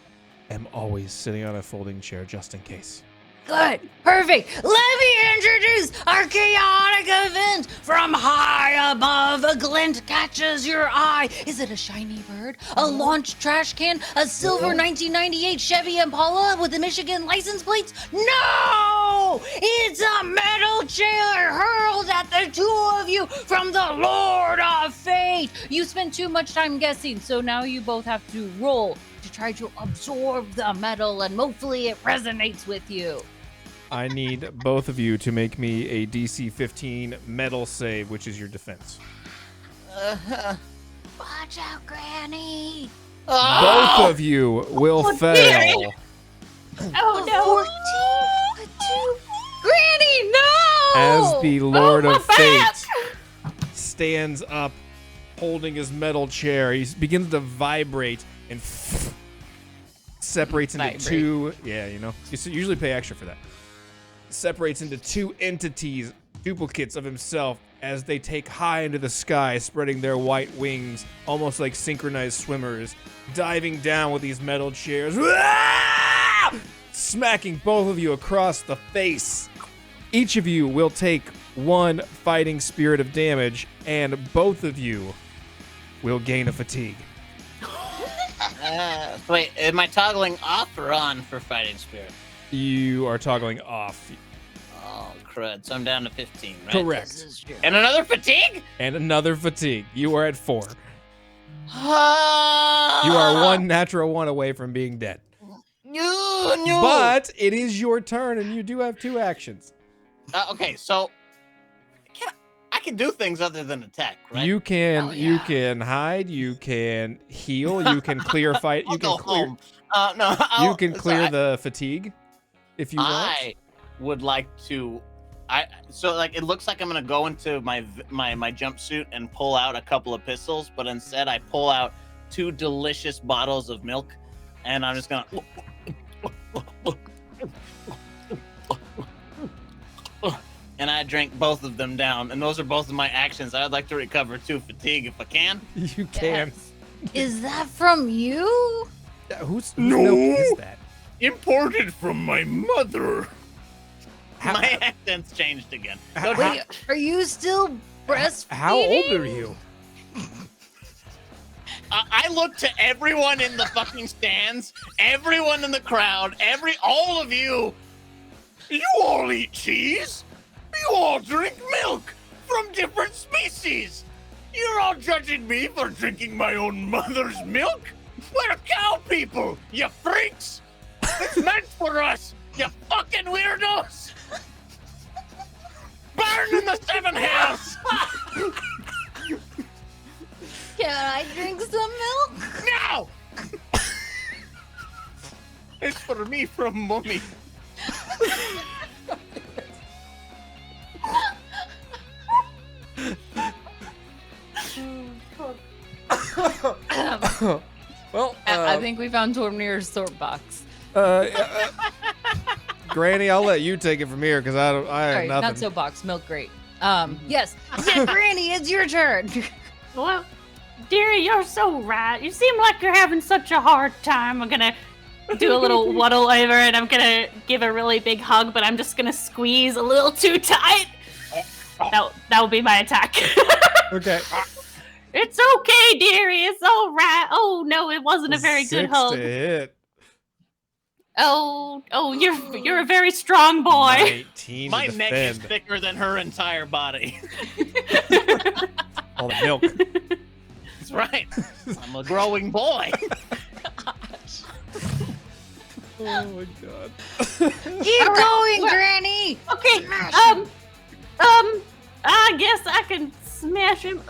am always sitting on a folding chair just in case. Good. Perfect. Let me introduce our chaotic event. From high above, a glint catches your eye. Is it a shiny bird? A launched trash can? A silver 1998 Chevy Impala with the Michigan license plates? No! It's a metal chair hurled at the 2 of you from the Lord of Fate. You spent too much time guessing, so now you both have to roll to try to absorb the metal, and hopefully it resonates with you. I need both of you to make me a DC 15 metal save, which is your defense. Watch out, Granny. Both of you will fail. Oh no! 14, 2. Granny, no! As the Lord my of Fate back! stands up, holding his metal chair, he begins to vibrate and separates into Vibrate. 2. Yeah, you know, you usually pay extra for that. Separates into 2 entities, duplicates of himself, as they take high into the sky, spreading their white wings, almost like synchronized swimmers, diving down with these metal chairs, smacking both of you across the face. Each of you will take 1 fighting spirit of damage, and both of you will gain a fatigue. Wait, am I toggling off or on for fighting spirit? You are toggling off. Oh crud. So I'm down to 15, right? Correct. And another fatigue? And another fatigue. You are at 4. You Ah! are 1 natural 1 away from being dead. No. But it is your turn, and you do have 2 actions. Okay, so I can do things other than attack, right? You can Oh, yeah. you can hide, you can heal, you can clear fight, I'll you can go clear home. No, you can clear the fatigue if you want. I would like to. So like it looks like I'm gonna go into my jumpsuit and pull out a couple of pistols, but instead I pull out 2 delicious bottles of milk, and I'm just gonna. And I drink both of them down, and those are both of my actions. I'd like to recover 2 fatigue if I can. You can. Is that from you? Whose No. milk is that? Imported from my mother. My accent's changed again. How- Wait, are you still breastfeeding? How old are you? I look to everyone in the fucking stands, everyone in the crowd, all of you. You all eat cheese. You all drink milk from different species. You're all judging me for drinking my own mother's milk? We're cow people, you freaks. It's meant for us, you fucking weirdos. Burn in the 7 hells. Can I drink some milk? No! It's for me from mommy. Well, I think we found Tormiir's sort box. Granny, I'll let you take it from here because I have Sorry, nothing. not soapbox, milk grate. Yes. Yeah, Granny, it's your turn. Well, dearie, you're so right. You seem like you're having such a hard time. I'm gonna do a little waddle over and I'm gonna give a really big hug, but I'm just gonna squeeze a little too tight. That will be my attack. Okay. It's okay, dearie. It's all right. Oh no, it wasn't a very good 6 hug. to hit. Oh, you're a very strong boy. 19 My to neck is defend. thicker than her entire body. All the milk. That's right. I'm a growing boy. Oh my god. Keep going, Granny. Okay. I guess I can smash him.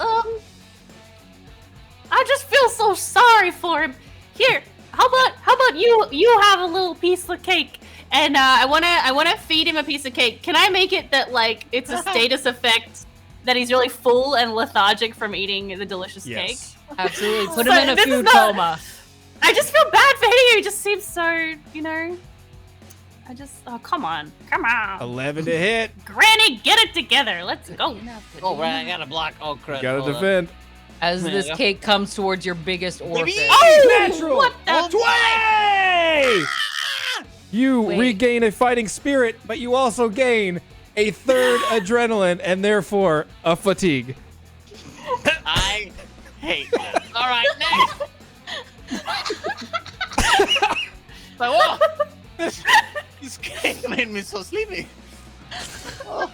I just feel so sorry for him. Here, how about you have a little piece of cake, and I wanna feed him a piece of cake. Can I make it that like it's a status effect that he's really full and lethargic from eating the delicious cake? Yes. Absolutely. Put So him in a this is food not- coma. I just feel bad for him. He just seems so, come on. 11 to hit. Granny, get it together. Let's go. Oh, right. I got to block. Oh, crud. Gotta Hold on. defend. As There this you go. cake comes towards your biggest orifice. Oh, Natural. what the? 20! You Wait. regain a fighting spirit, but you also gain a 3rd adrenaline and therefore a fatigue. I hate this. All right, next. But whoa, this cake made me so sleepy. Well,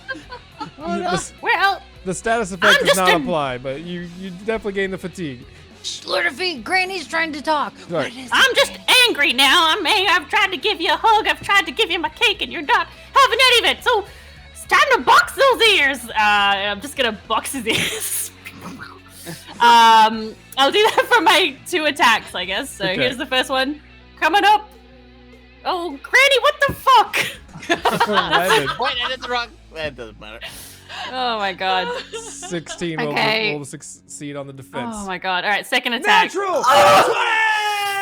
The status effect I'm does just not an- apply, but you definitely gain the fatigue. Slurterfeet, Granny's trying to talk. Sorry. What is I'm just it? angry now. I've tried to give you a hug. I've tried to give you my cake, and you're not having any of it. So it's time to box those ears. I'm just gonna box his ears. I'll do that for my 2 attacks, I guess. So Okay. here's the first one coming up. Oh, Granny, what the fuck? Wait, I did the wrong. That doesn't matter. Oh my god. 16 Okay. will succeed on the defense. Oh my god. All right, second attack. Natural!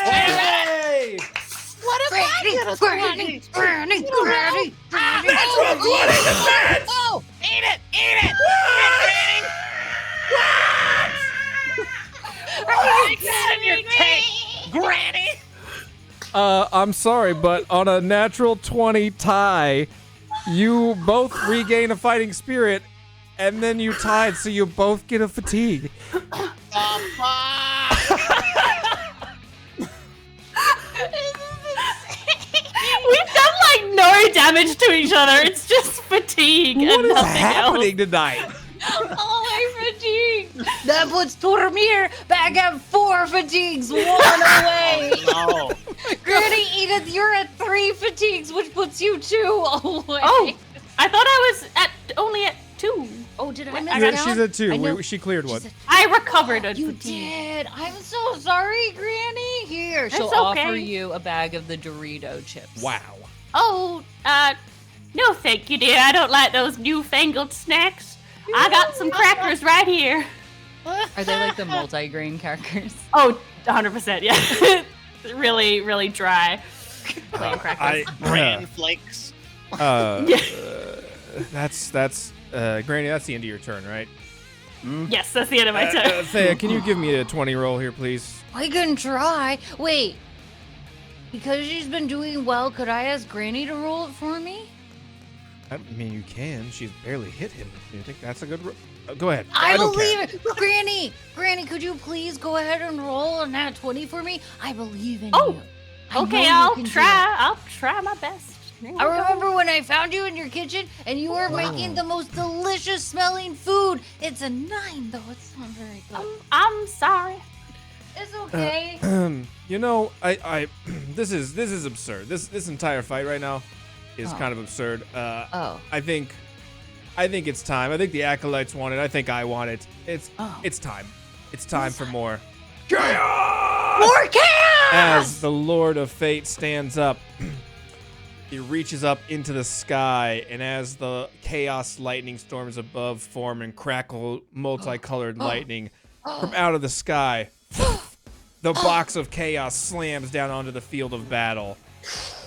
Hey! What if Granny, Granny, Granny. Oh, eat it! Eat it! Eat your cake, Granny! I'm sorry, but on a natural 20 tie, you both regain a fighting spirit, and then you tied, so you both get a fatigue. We've done like no damage to each other. It's just fatigue What and is nothing happening tonight? Oh, my fatigue! That puts Tormiir back at 4 fatigues, 1 away. No. Granny Edith, you're at 3 fatigues, which puts you 2 away. Oh, I thought I was only at 2. Oh, did I miss Yeah, out? she's at 2. I know. She cleared one. She's at- I recovered a You fatigue. did. I'm so sorry, Granny. Here, She'll It's offer okay. you a bag of the Dorito chips. Wow. Oh, no thank you, dear. I don't like those newfangled snacks. I got some crackers right here. Are they like the multi-grain crackers? Oh, 100%, yeah. Really, really dry. Plain crackers. Bran flakes. That's Granny, that's the end of your turn, right? Yes, that's the end of my turn. Thea, can you give me a 20 roll here, please? I can try. Wait. Because she's been doing well, could I ask Granny to roll it for me? I mean, you can. She's barely hit him. You think that's a good go ahead. I don't believe care. it. Granny, could you please go ahead and roll a nat 20 for me? I believe in Oh, you. I Okay, know you I'll can do try. it. I'll try my best. There we I go. remember when I found you in your kitchen and you were making the most delicious smelling food. It's a 9 though. It's not very good. I'm sorry. It's okay. You know, I this is absurd. This entire fight right now is kind of absurd. Oh. I think it's time. I think the acolytes want it. I think I want it. It's time. It's time for more chaos. More chaos! As the Lord of Fate stands up, he reaches up into the sky, and as the chaos lightning storms above form and crackle multicolored lightning from out of the sky, the box of chaos slams down onto the field of battle.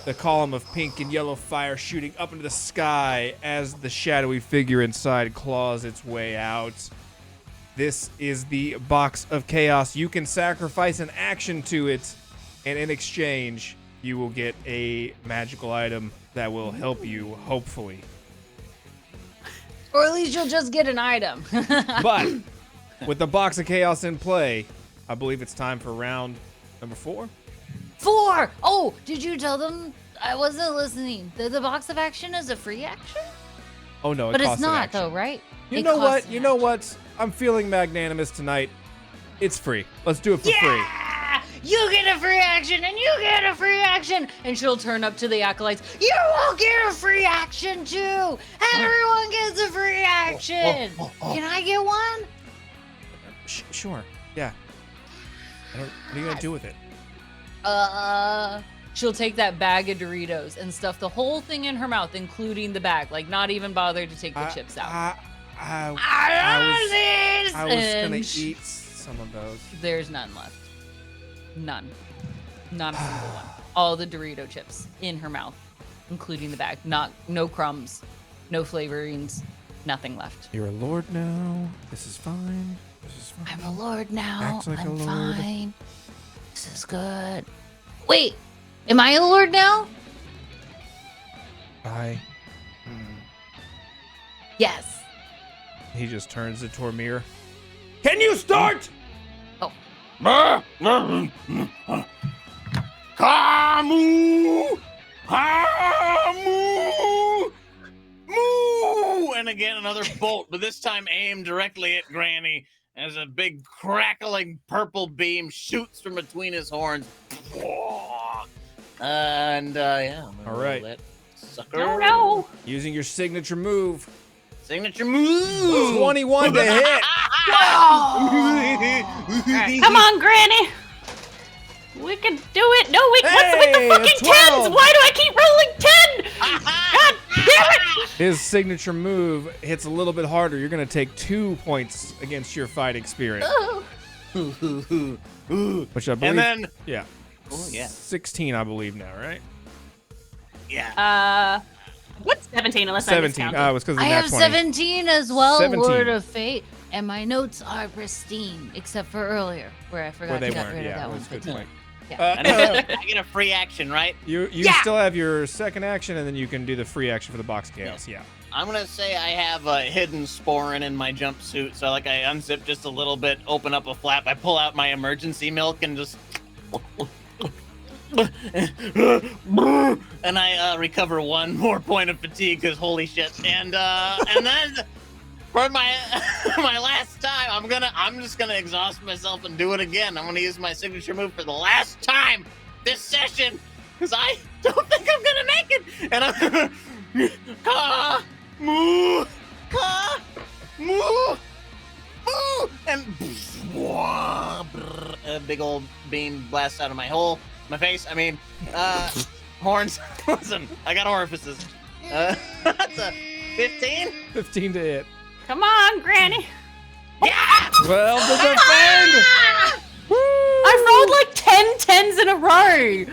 The column of pink and yellow fire shooting up into the sky as the shadowy figure inside claws its way out. This is the box of chaos. You can sacrifice an action to it, and in exchange, you will get a magical item that will help you, hopefully. Or at least you'll just get an item. But with the box of chaos in play, I believe it's time for round number 4. 4! Oh, did you tell them? I wasn't listening. The box of action is a free action? Oh no, it But it's costs an not action. though, right? You It know costs what? an You know action. what? I'm feeling magnanimous tonight. It's free. Let's do it for free. Yeah! You get a free action and you get a free action! And she'll turn up to the acolytes. You will get a free action too! Everyone gets a free action! Can I get one? Sure. Yeah. What are you gonna do with it? She'll take that bag of Doritos and stuff the whole thing in her mouth, including the bag. Like, not even bother to take the chips out. I was gonna And eat some of those. There's none left. None. Not a single one. All the Dorito chips in her mouth, including the bag. No crumbs, no flavorings, nothing left. You're a lord now. This is fine. I'm a lord now. Act like a I'm lord. fine. This is good. Wait, am I a lord now? Yes. He just turns to Tormiir. Can you start? Kamu! Kamu! Moo! And again, another bolt, but this time aimed directly at Granny as a big crackling purple beam shoots from between his horns. And yeah. I'm gonna All right. roll that sucker. Oh no! Using your signature move. Signature move. 21 to hit. Come on, Granny! We can do it! No, wait, what's with Hey, the a fucking 12. tens? Why do I keep rolling 10? God damn it! His signature move hits a little bit harder. You're going to take 2 points against your fighting spirit. Which I believe. And then, Yeah. oh yeah, 16, I believe now, right? yeah. What's 17 unless I 17. miscounted? It was because of I the have nat 20. 17 as well, 17. Lord of Fate, and my notes are pristine, except for earlier, where I forgot Where they to get weren't. rid of Yeah, that it one. was a good fatigue. point. And I get a free action, right? You still have your second action, and then you can do the free action for the box of chaos. Yeah. I'm gonna say I have a hidden sporin in my jumpsuit, so like I unzip just a little bit, open up a flap, I pull out my emergency milk, and just and I recover 1 more point of fatigue because holy shit. And then for my my last time, I'm just gonna exhaust myself and do it again. I'm gonna use my signature move for the last time this session because I don't think I'm gonna make it. And I'm moo, moo, moo, and a big old beam blasts out of my face. I mean, horns. Listen, I got orifices. That's a 15. 15 to hit. Come on, Granny. Yeah. 12 to defend. I rolled like 10 10s in a row.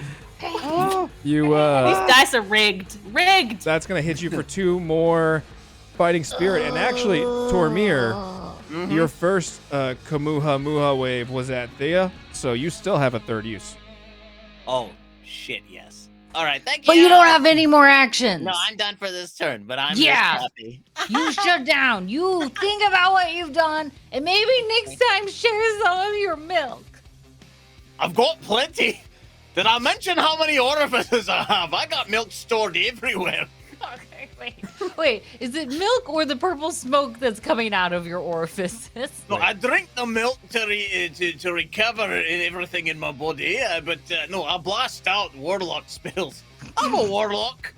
You These dice are rigged. Rigged. That's gonna hit you for 2 more fighting spirit. And actually, Tormiir, your first Kamuha wave was at Thea, so you still have a 3rd use. Oh shit! Yes. All right. Thank you. But you don't have any more actions. No, I'm done for this turn. But I'm Yeah. just happy. You shut down. You think about what you've done, and maybe next time share some of your milk. I've got plenty. Did I mention how many orifices I have? I got milk stored everywhere. Okay, wait. Is it milk or the purple smoke that's coming out of your orifices? No, I drink the milk to recover everything in my body, but no, I blast out warlock spells. I'm a warlock.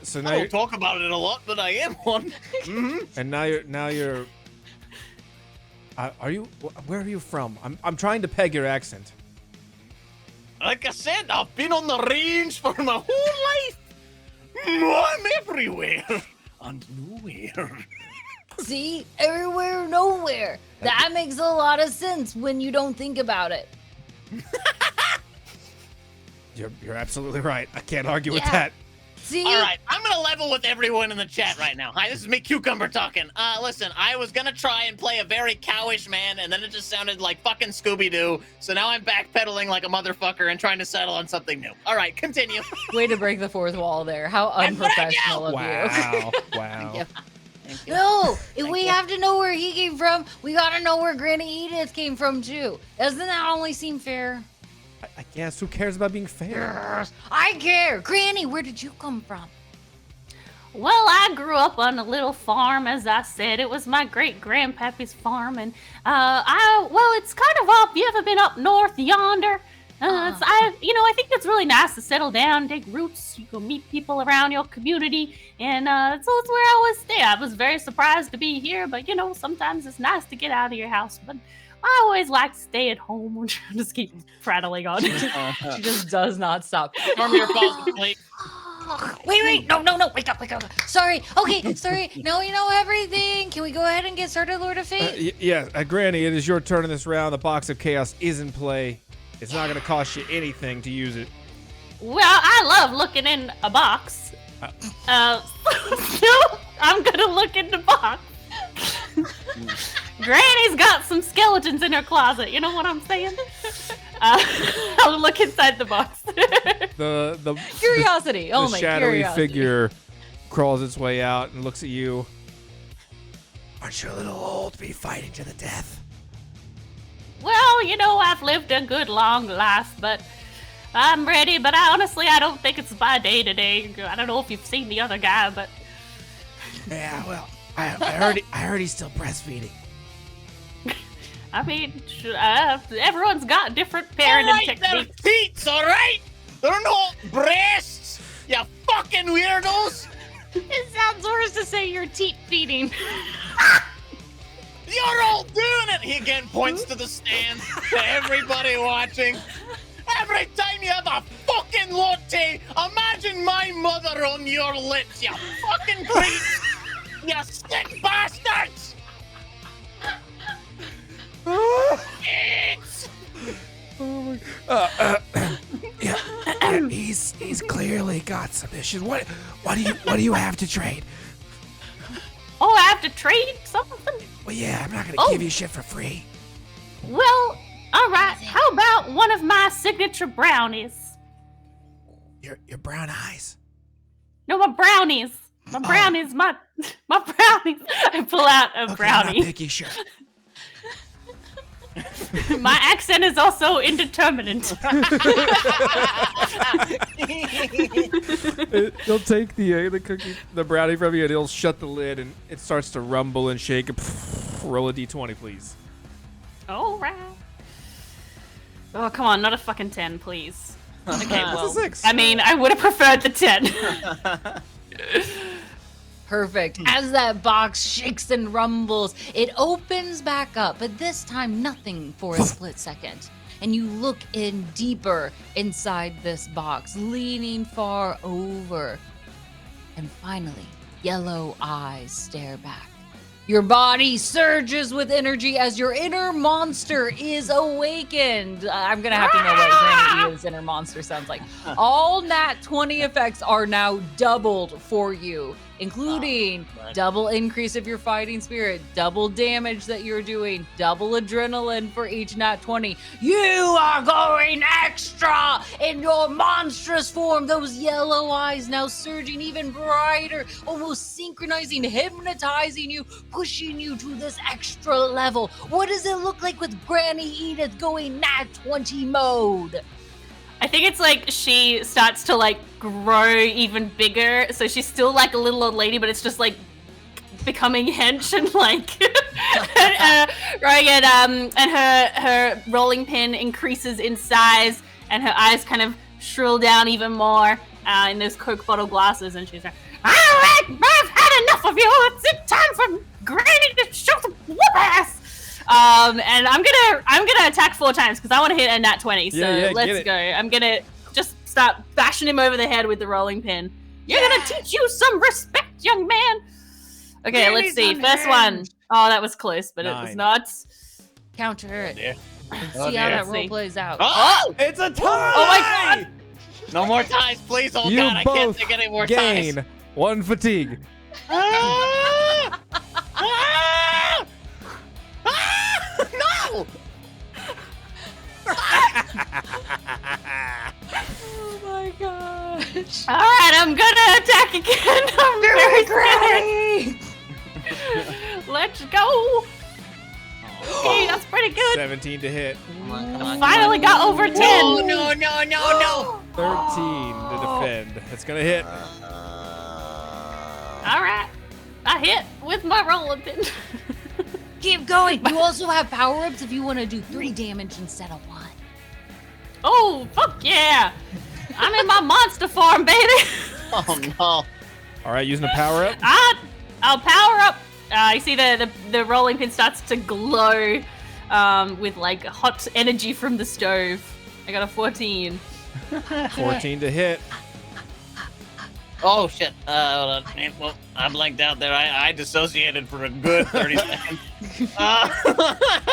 So I now don't you're, talk about it a lot, but I am one. and now you're. Are you? Where are you from? I'm trying to peg your accent. Like I said, I've been on the range for my whole life. I'm everywhere and nowhere. See? Everywhere, nowhere. That makes a lot of sense when you don't think about it. You're absolutely right. I can't argue with Yeah. that. See? All right, I'm gonna level with everyone in the chat right now. Hi, this is me, Cucumber, talking. Listen, I was gonna try and play a very cowish man, and then it just sounded like fucking Scooby-Doo. So now I'm backpedaling like a motherfucker and trying to settle on something new. All right, continue. Way to break the 4th wall there. How unprofessional of you. Wow. Wow. Yep. Thank you. No, if we have to know where he came from, we gotta know where Granny Edith came from too. Doesn't that only seem fair? I guess who cares about being fair? Yes, I care. Granny, where did you come from? Well, I grew up on a little farm, as I said. It was my great-grandpappy's farm, and it's kind of up. You ever been up north yonder? I think it's really nice to settle down, take roots. You can meet people around your community, and so it's where I always stay. I was very surprised to be here, but sometimes it's nice to get out of your house. But I always like to stay at home, which I just keep prattling on. She just does not stop. Tormiir falls asleep. Wait, no, wake up. Sorry, okay, sorry. Now we know everything. Can we go ahead and get started, Lord of Fate? Granny, it is your turn in this round. The box of chaos is in play. It's not going to cost you anything to use it. Well, I love looking in a box. So I'm gonna look in the box. Granny's got some skeletons in her closet. You know what I'm saying? I'll look inside the box. The Curiosity, the shadowy figure crawls its way out and looks at you. Aren't you a little old to be fighting to the death? Well, I've lived a good long life, but I'm ready. But I don't think it's my day today. I don't know if you've seen the other guy, but Yeah, well, I heard he's still breastfeeding. I mean, everyone's got different parenting They're techniques. teats, all right? They're not breasts, you fucking weirdos. It sounds worse to say you're teat feeding. You're all doing it! He again points to the stands, to everybody watching. Every time you have a fucking latte, imagine my mother on your lips, you fucking creeps! You sick bastards! It's... Yeah, he's clearly got some issues. What do you have to trade? Oh, I have to trade something? Well, yeah, I'm not gonna give you shit for free. Well, all right. How about one of my signature brownies? Your brown eyes. No, my brownies. My brownies. My brownies. I pull out a brownie. I'm not picky, sure. My accent is also indeterminate. He'll take the cookie, the brownie from you, and he'll shut the lid, and it starts to rumble and shake. Roll a d20, please. All right. Oh, come on, not a fucking 10, please. Okay, well, It's a 6. I mean, I would have preferred the 10. Perfect. As that box shakes and rumbles, it opens back up, but this time nothing for a split second. And you look in deeper inside this box, leaning far over. And finally, yellow eyes stare back. Your body surges with energy as your inner monster is awakened. I'm going to have to know what Granny Edith's inner monster sounds like. All nat 20 effects are now doubled for you, including double increase of your fighting spirit, double damage that you're doing, double adrenaline for each nat 20. You are going extra in your monstrous form. Those yellow eyes now surging even brighter, almost synchronizing, hypnotizing you, pushing you to this extra level. What does it look like with Granny Edith going nat 20 mode? I think it's like she starts to like grow even bigger. So she's still like a little old lady, but it's just like becoming hench and like right, and her rolling pin increases in size, and her eyes kind of shrill down even more in those Coke bottle glasses, and she's like, "All right, I've had enough of you. It's time for Granny to show some whoop ass." And I'm gonna attack 4 times because I want to hit a nat 20. So let's go. I'm gonna just start bashing him over the head with the rolling pin. You're gonna teach you some respect, young man. Okay, let's see. First one. Oh, that was close, but 9. It was not. Counter it. Oh, See how that roll plays out. Oh! It's a tie! Oh my god! No more ties, please. Oh You god, I can't both take any more gain ties. 1 fatigue. Ah! Ah! Ah! No! Oh my gosh. All right, I'm gonna attack again. I'm very Granny! Let's go. Okay, that's pretty good. 17 to hit. Come on, Finally got over 10. No. 13 to defend. It's gonna hit. All right, I hit with my rolling pin. Keep going. You also have power-ups if you want to do 3 damage instead of 1. Oh, fuck yeah. I'm in my monster form, baby. Oh no. All right, using a power up. I'll power up. You see the rolling pin starts to glow with like hot energy from the stove. I got a 14. 14 to hit. Oh shit. Hold on. Well, I blanked out there. I dissociated for a good 30 seconds.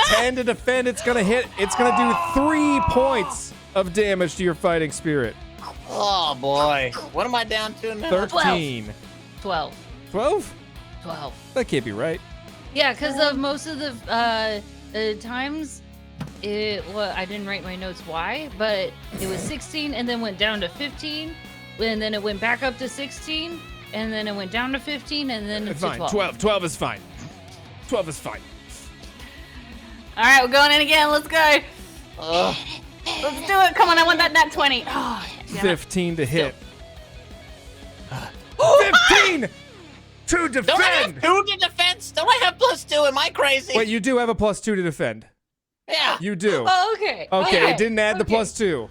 10 to defend. It's gonna hit. It's gonna do 3 points of damage to your fighting spirit. Oh boy. What am I down to now? 13. 12. 12? 12. That can't be right. Yeah, because of most of the times, I didn't write my notes why, but it was 16 and then went down to 15, and then it went back up to 16, and then it went down to 15, and then It's to fine. 12. 12 is fine. 12 is fine. All right, we're going in again. Let's go. Ugh. Let's do it. Come on, I want that nat 20. Oh, damn it. 15 to hit. 15 to Don't I have defend. 2 to defense? Don't I have +2? Am I crazy? Wait, you do have a +2 to defend. Yeah. You do. Oh, okay. Okay, it didn't add the okay. +2.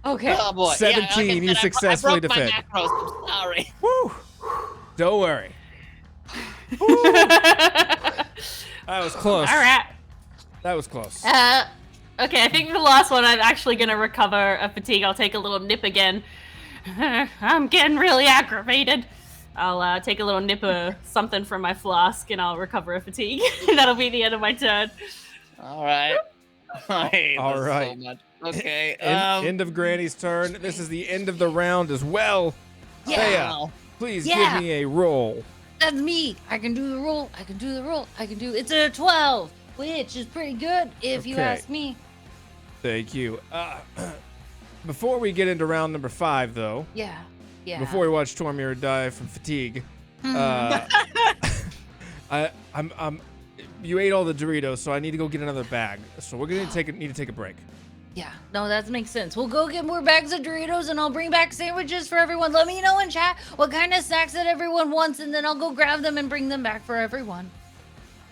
Okay. Oh boy. 17, like I you said, successfully I broke defend. my macros. I'm sorry. Woo. Don't worry. That was close. All right. That was close. Okay, I think the last one I'm actually gonna recover a fatigue. I'll take a little nip again. I'm getting really aggravated. I'll take a little nip of something from my flask and I'll recover a fatigue. That'll be the end of my turn. All right. I hate All this right. so much. Okay. End of Granny's turn. This is the end of the round as well. Yeah. Thea, please Yeah. give me a roll. That's me. I can do the roll. It's a 12, which is pretty good if you Okay. ask me. Thank you. Before we get into round number 5, though, Yeah. before we watch Tormiir die from fatigue, I'm you ate all the Doritos, so I need to go get another bag. So we're gonna need to take a break. Yeah, no, that makes sense. We'll go get more bags of Doritos and I'll bring back sandwiches for everyone. Let me know in chat what kind of snacks that everyone wants, and then I'll go grab them and bring them back for everyone.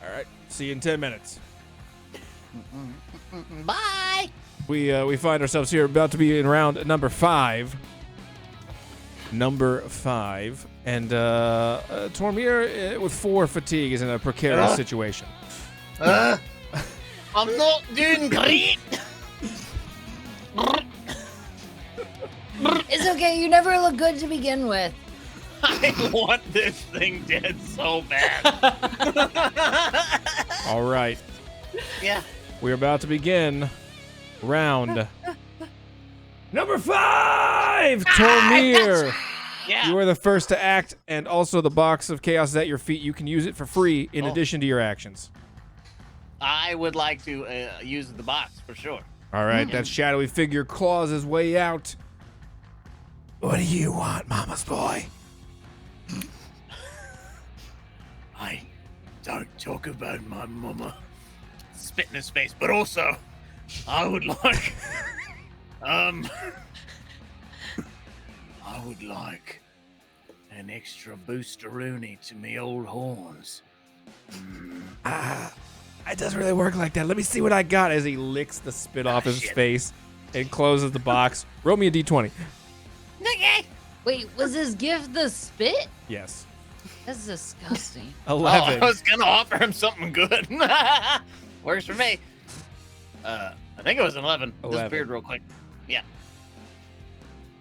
All right. See you in 10 minutes. Bye. We find ourselves here about to be in round number 5. Number 5. And Tormiir with 4 fatigue is in a precarious situation. I'm not doing great. It's okay, you never look good to begin with. I want this thing dead so bad. All right. Yeah. We're about to begin round number 5. Tormiir. Yeah. You are the first to act, and also the box of chaos is at your feet. You can use it for free in addition to your actions. I would like to use the box for sure. All right, that shadowy figure claws his way out. What do you want, mama's boy? I don't talk about my mama. Spit in his face, but also, I would like, I would like an extra boosteroonie to me old horns. It doesn't really work like that. Let me see what I got as he licks the spit off his shit. face and closes the box. Roll me a d20. Okay. Wait, was his gift the spit? Yes. That's disgusting. 11. Oh, I was gonna offer him something good. Works for me. I think it was an 11. 11. Disappeared real quick. Yeah.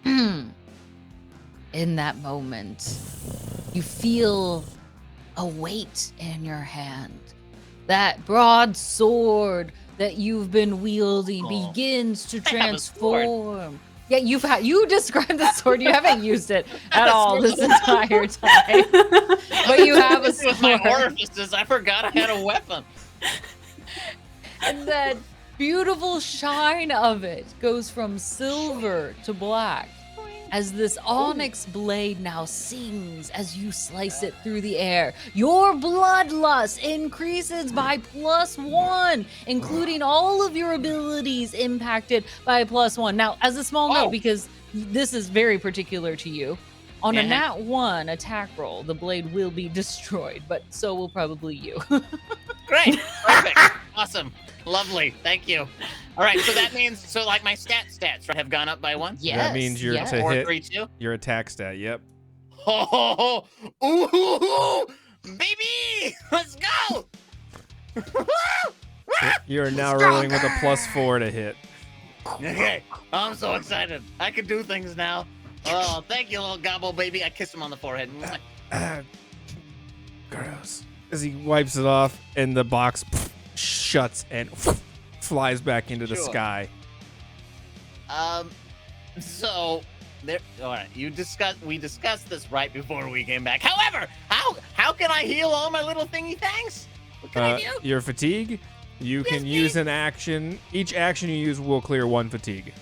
In that moment, you feel a weight in your hand. That broadsword that you've been wielding begins to I have a sword. transform. Yeah, you described the sword. You haven't used it at all this entire time. But you have a With my sword. orifices, I forgot I had a weapon. And that beautiful shine of it goes from silver to black as this onyx blade now sings as you slice it through the air. Your bloodlust increases by +1, including all of your abilities impacted by +1. Now, as a small note, because this is very particular to you, on a Yeah. nat 1 attack roll, the blade will be destroyed, but so will probably you. Great. Perfect. Awesome. Lovely. Thank you. All right. So that means, like my stats right, have gone up by 1. Yes. That means you're yes. to 4, hit 3, 2. your attack stat. Yep. Oh, ooh, baby, let's go. You're now rolling with a +4 to hit. Okay. I'm so excited. I can do things now. Oh, thank you, little gobble baby. I kiss him on the forehead. Gross. As he wipes it off, and the box shuts and flies back into the Sure. sky. So there. All right. We discussed this right before we came back. However, how can I heal all my little thingy things? What can I do? Your fatigue, you Yes, can use please. an action. Each action you use will clear 1 fatigue.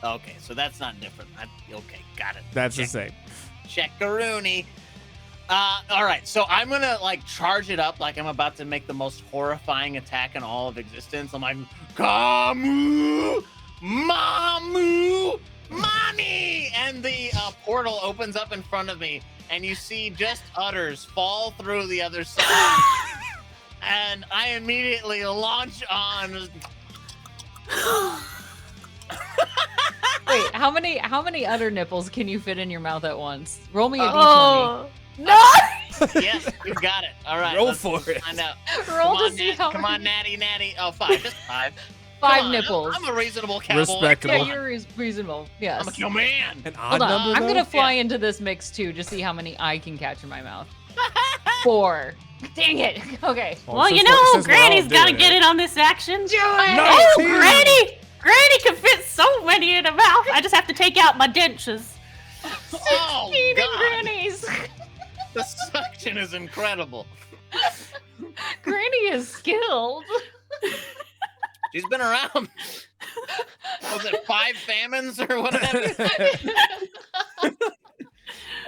Okay, so that's not different. Okay, got it. That's Check. the same. Checkaroony. All right, so I'm gonna charge it up like I'm about to make the most horrifying attack in all of existence. I'm like, Kamu, Mamu, Mommy, and the portal opens up in front of me, and you see just udders fall through the other side, and I immediately launch on. Wait, how many udder nipples can you fit in your mouth at once? Roll me a d20. Oh no! Yes, you got it. All right, Roll let's for it. Find out. Roll Come to on, see how come on, many. natty. Oh, 5, just 5. 5 Come on, nipples. I'm a reasonable cowboy. Respectable. Yeah, Come on. you're reasonable. Yes. I'm a kill man. An odd Hold on. number, I'm though? gonna fly into this mix too to see how many I can catch in my mouth. 4. Dang it. Okay. Well, since you we're- know, since we're all Granny's got to doing get in on this action. Do it. Oh, Team. Granny can fit so many in her mouth. I just have to take out my dentures. Oh, Eating God. grannies. The suction is incredible. Granny is skilled. She's been around. Was it 5 famines or whatever?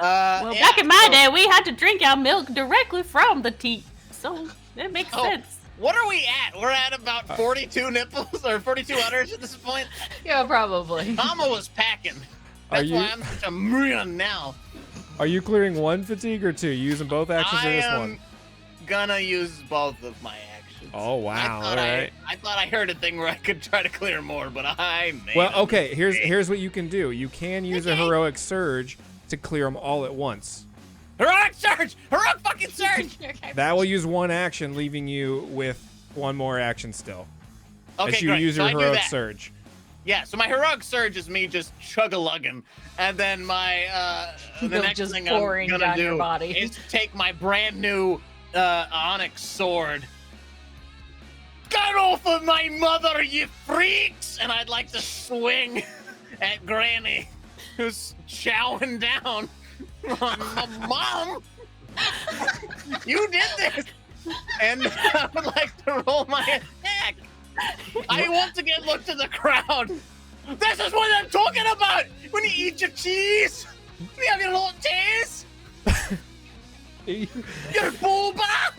Well, Yeah, back in my so- day, we had to drink our milk directly from the teat, so it makes Oh. sense. What are we at? We're at about 42 nipples or 42 udders at this point. Yeah, probably. Mama was packing. That's why I'm such a man now. Are you clearing one fatigue or two? You using both actions or this one? I am gonna use both of my actions. Oh wow! All right. I thought I heard a thing where I could try to clear more, but I made Well, okay. Here's what you can do. You can use a heroic surge to clear them all at once. Heroic surge! Heroic fucking surge! That will use one action, leaving you with one more action still. Okay, as you great. use So your I do heroic that. surge. Yeah, so my heroic surge is me just chug-a-lugging, and then my the next just thing I'm pouring gonna down do your body. is take my brand new onyx sword. Get off of my mother, you freaks! And I'd like to swing at Granny, who's chowing down on my mom. You did this, and I would like to roll my attack. I once again look to the crowd. This is what I'm talking about! When you eat your cheese! You have your little tears! Your booba!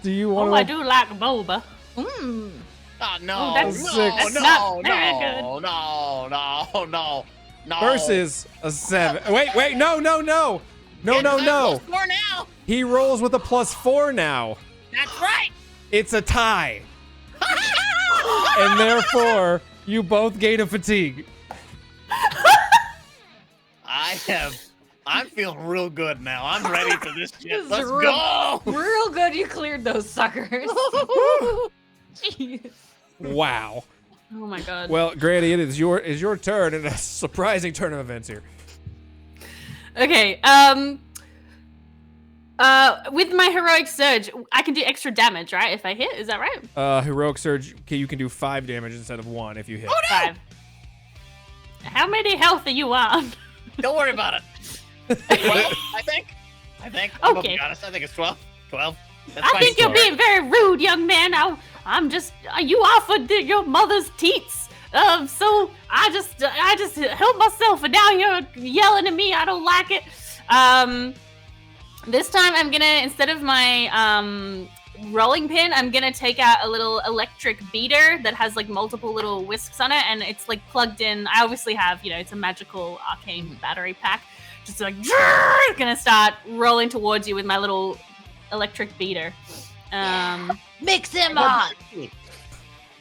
Do you want Oh, I do like boba. Mm. Oh, no. Oh, that's- that's not very good. No. versus a 7? Wait, no. Yes, I'm +4 now. He rolls with a +4 now. That's right. It's a tie, and therefore you both gain a fatigue. I'm feeling real good now. I'm ready for this shit. This is Let's real- go. Real good you cleared those suckers. Jeez. Wow. Oh my god. Well, Granny, it is your turn, and a surprising turn of events here. Okay, with my heroic surge, I can do extra damage, right? If I hit, is that right? Heroic surge. Okay, you can do 5 damage instead of 1 if you hit. 5. How many health are you on? Don't worry about it. 12, I think. I'm gonna Okay. be honest. I think it's 12. 12. That's I my think you're score. being very rude, young man. I'm just, you offered your mother's teats. So I just helped myself, and now you're yelling at me. I don't like it. This time I'm gonna, instead of my rolling pin, I'm gonna take out a little electric beater that has like multiple little whisks on it, and it's like plugged in. I obviously have, it's a magical arcane battery pack. Just like, gonna start rolling towards you with my little electric beater. Mix him up.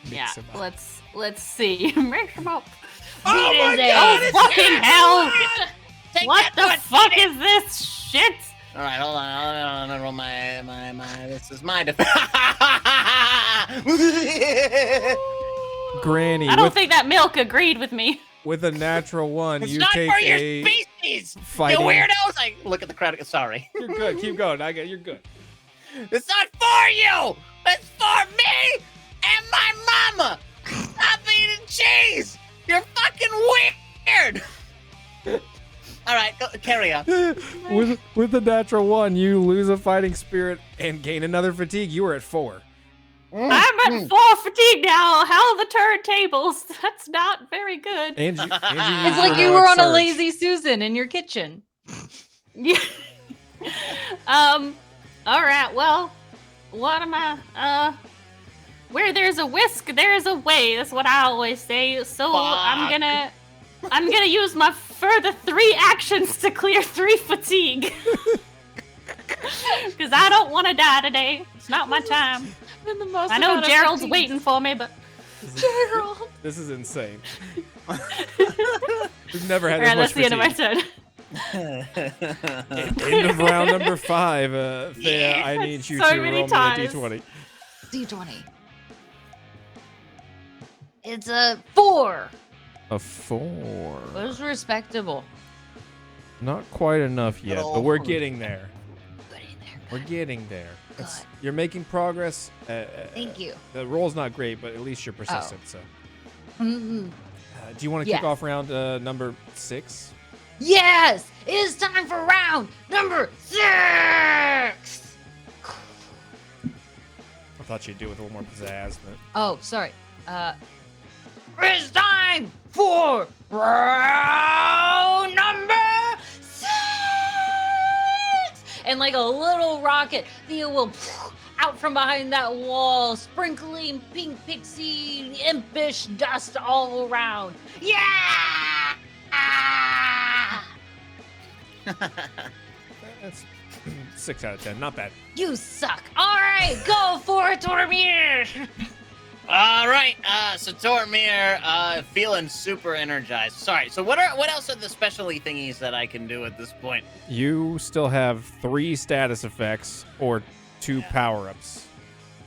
Yeah, him up. let's see. Mix him up. Oh my Beat his God, ass. it's Fucking hell! Take What that, the fuck is this shit? All right, hold on. I'm gonna roll my. This is my defense. Granny, I don't with, think that milk agreed with me. with a natural 1, It's you not take for your a species, fighting. you weirdos. I look at the crowd. Sorry. You're good. Keep going. You're good. It's not for you. It's for me and my mama. Stop eating cheese. You're fucking weird. All right, carry on. with the natural 1, you lose a fighting spirit and gain another fatigue. You were at 4. I'm at 4 fatigue now. How are the turntables? That's not very good. Angie It's like you were on a lazy Susan in your kitchen. Yeah. All right. Well, what am I? Where there's a whisk, there's a way. That's what I always say. So I'm gonna use my further 3 actions to clear 3 fatigue. Because I don't want to die today. It's not my time. And the most I know amount of Gerald's fatigue. waiting for me, but Gerald. This is insane. We've never had all right, this that's the much end of my fatigue. turn. End of round number 5. Thea, I need you So to many roll times. me a d20. D20. It's a 4. A 4. It was respectable. Not quite enough yet, but we're getting there. Getting there. We're getting there. Good. You're making progress. Thank you. The roll's not great, but at least you're persistent. So, Mm-mm. do you want to kick Yes. off round number 6? Yes! It is time for round number 6! I thought you'd do it with a little more pizzazz, but Oh, sorry. It's time for round number 6! And like a little rocket, Thea will out from behind that wall, sprinkling pink pixie impish dust all around. Yeah! That's 6 out of 10. Not bad. You suck. All right, go for it, Tormiir. All right, so Tormiir, feeling super energized. Sorry, so what else are the specialty thingies that I can do at this point? You still have 3 status effects or 2 power-ups.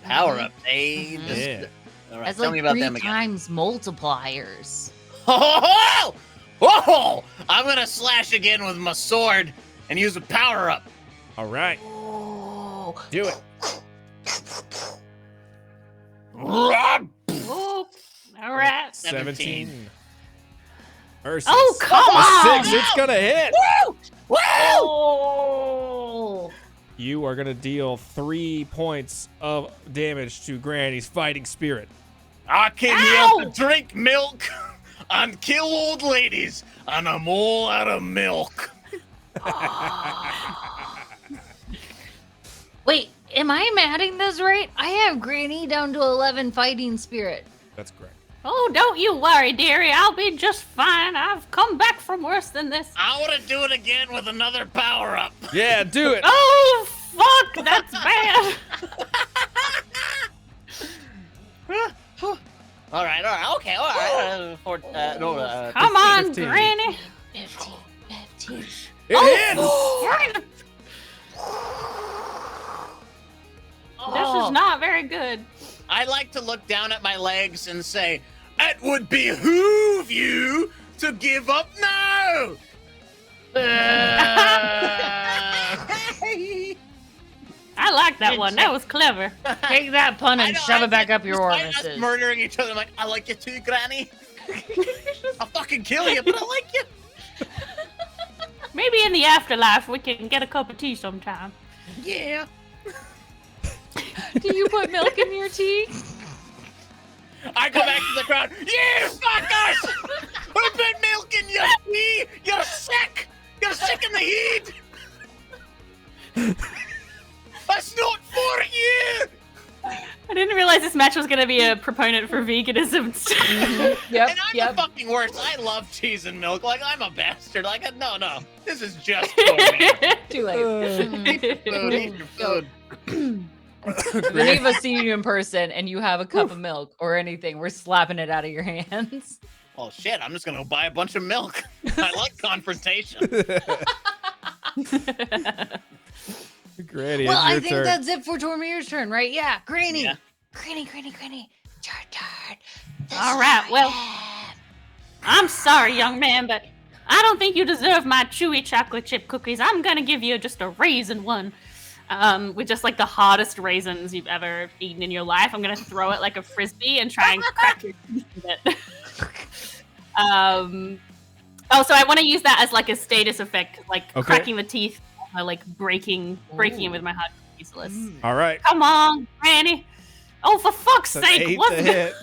Power up, Yeah. All right, That's tell like me about 3 them again. times multipliers. Oh, I'm gonna slash again with my sword and use a power up. All right. Oh. Do it. Oh, all right. 17. Versus Oh, come a on! 6. It's going to hit. Woo! Oh. You are going to deal 3 points of damage to Granny's fighting spirit. I came here to drink milk and kill old ladies, and I'm all out of milk. Wait, am I adding this right? I have Granny down to 11 fighting spirit. That's correct. Oh, don't you worry, dearie. I'll be just fine. I've come back from worse than this. I want to do it again with another power up. Yeah, do it. Oh, fuck. That's bad. All right, okay, all right. Come on, 15. Granny. 15. It hits. This is not very good. I like to look down at my legs and say, It would behoove you to give up now. I like that one. That was clever. Take that pun and shove it back up your despite us orifices. murdering each other. I'm like, I like you too, Granny. I'll fucking kill you, but I like you. Maybe in the afterlife we can get a cup of tea sometime. Yeah. Do you put milk in your tea? I go back to the crowd. You fuckers! I put milk in your tea. You're sick. You're sick in the head. That's not for you. I didn't realize this match was going to be a proponent for veganism. Yep, And I'm the fucking worst. I love cheese and milk. Like, I'm a bastard. Like, no. This is just for me. Too late. Eat your food. If any of us see you in person and you have a cup of milk or anything, we're slapping it out of your hands. Well, shit, I'm just going to buy a bunch of milk. I like confrontation. Granny, Well, it's I your think turn. that's it for Tormir's turn, right? Yeah, Granny. Yeah. Granny. It's your turn. All right, well, I'm sorry, young man, but I don't think you deserve my chewy chocolate chip cookies. I'm going to give you just a raisin one. With just like the hardest raisins you've ever eaten in your life. I'm gonna throw it like a frisbee and try and crack your teeth with it. So I want to use that as like a status effect, like cracking the teeth, like breaking it with my heart. Useless. All right. Come on, Granny. Oh, for fuck's That's an sake! 8 What to the? hit.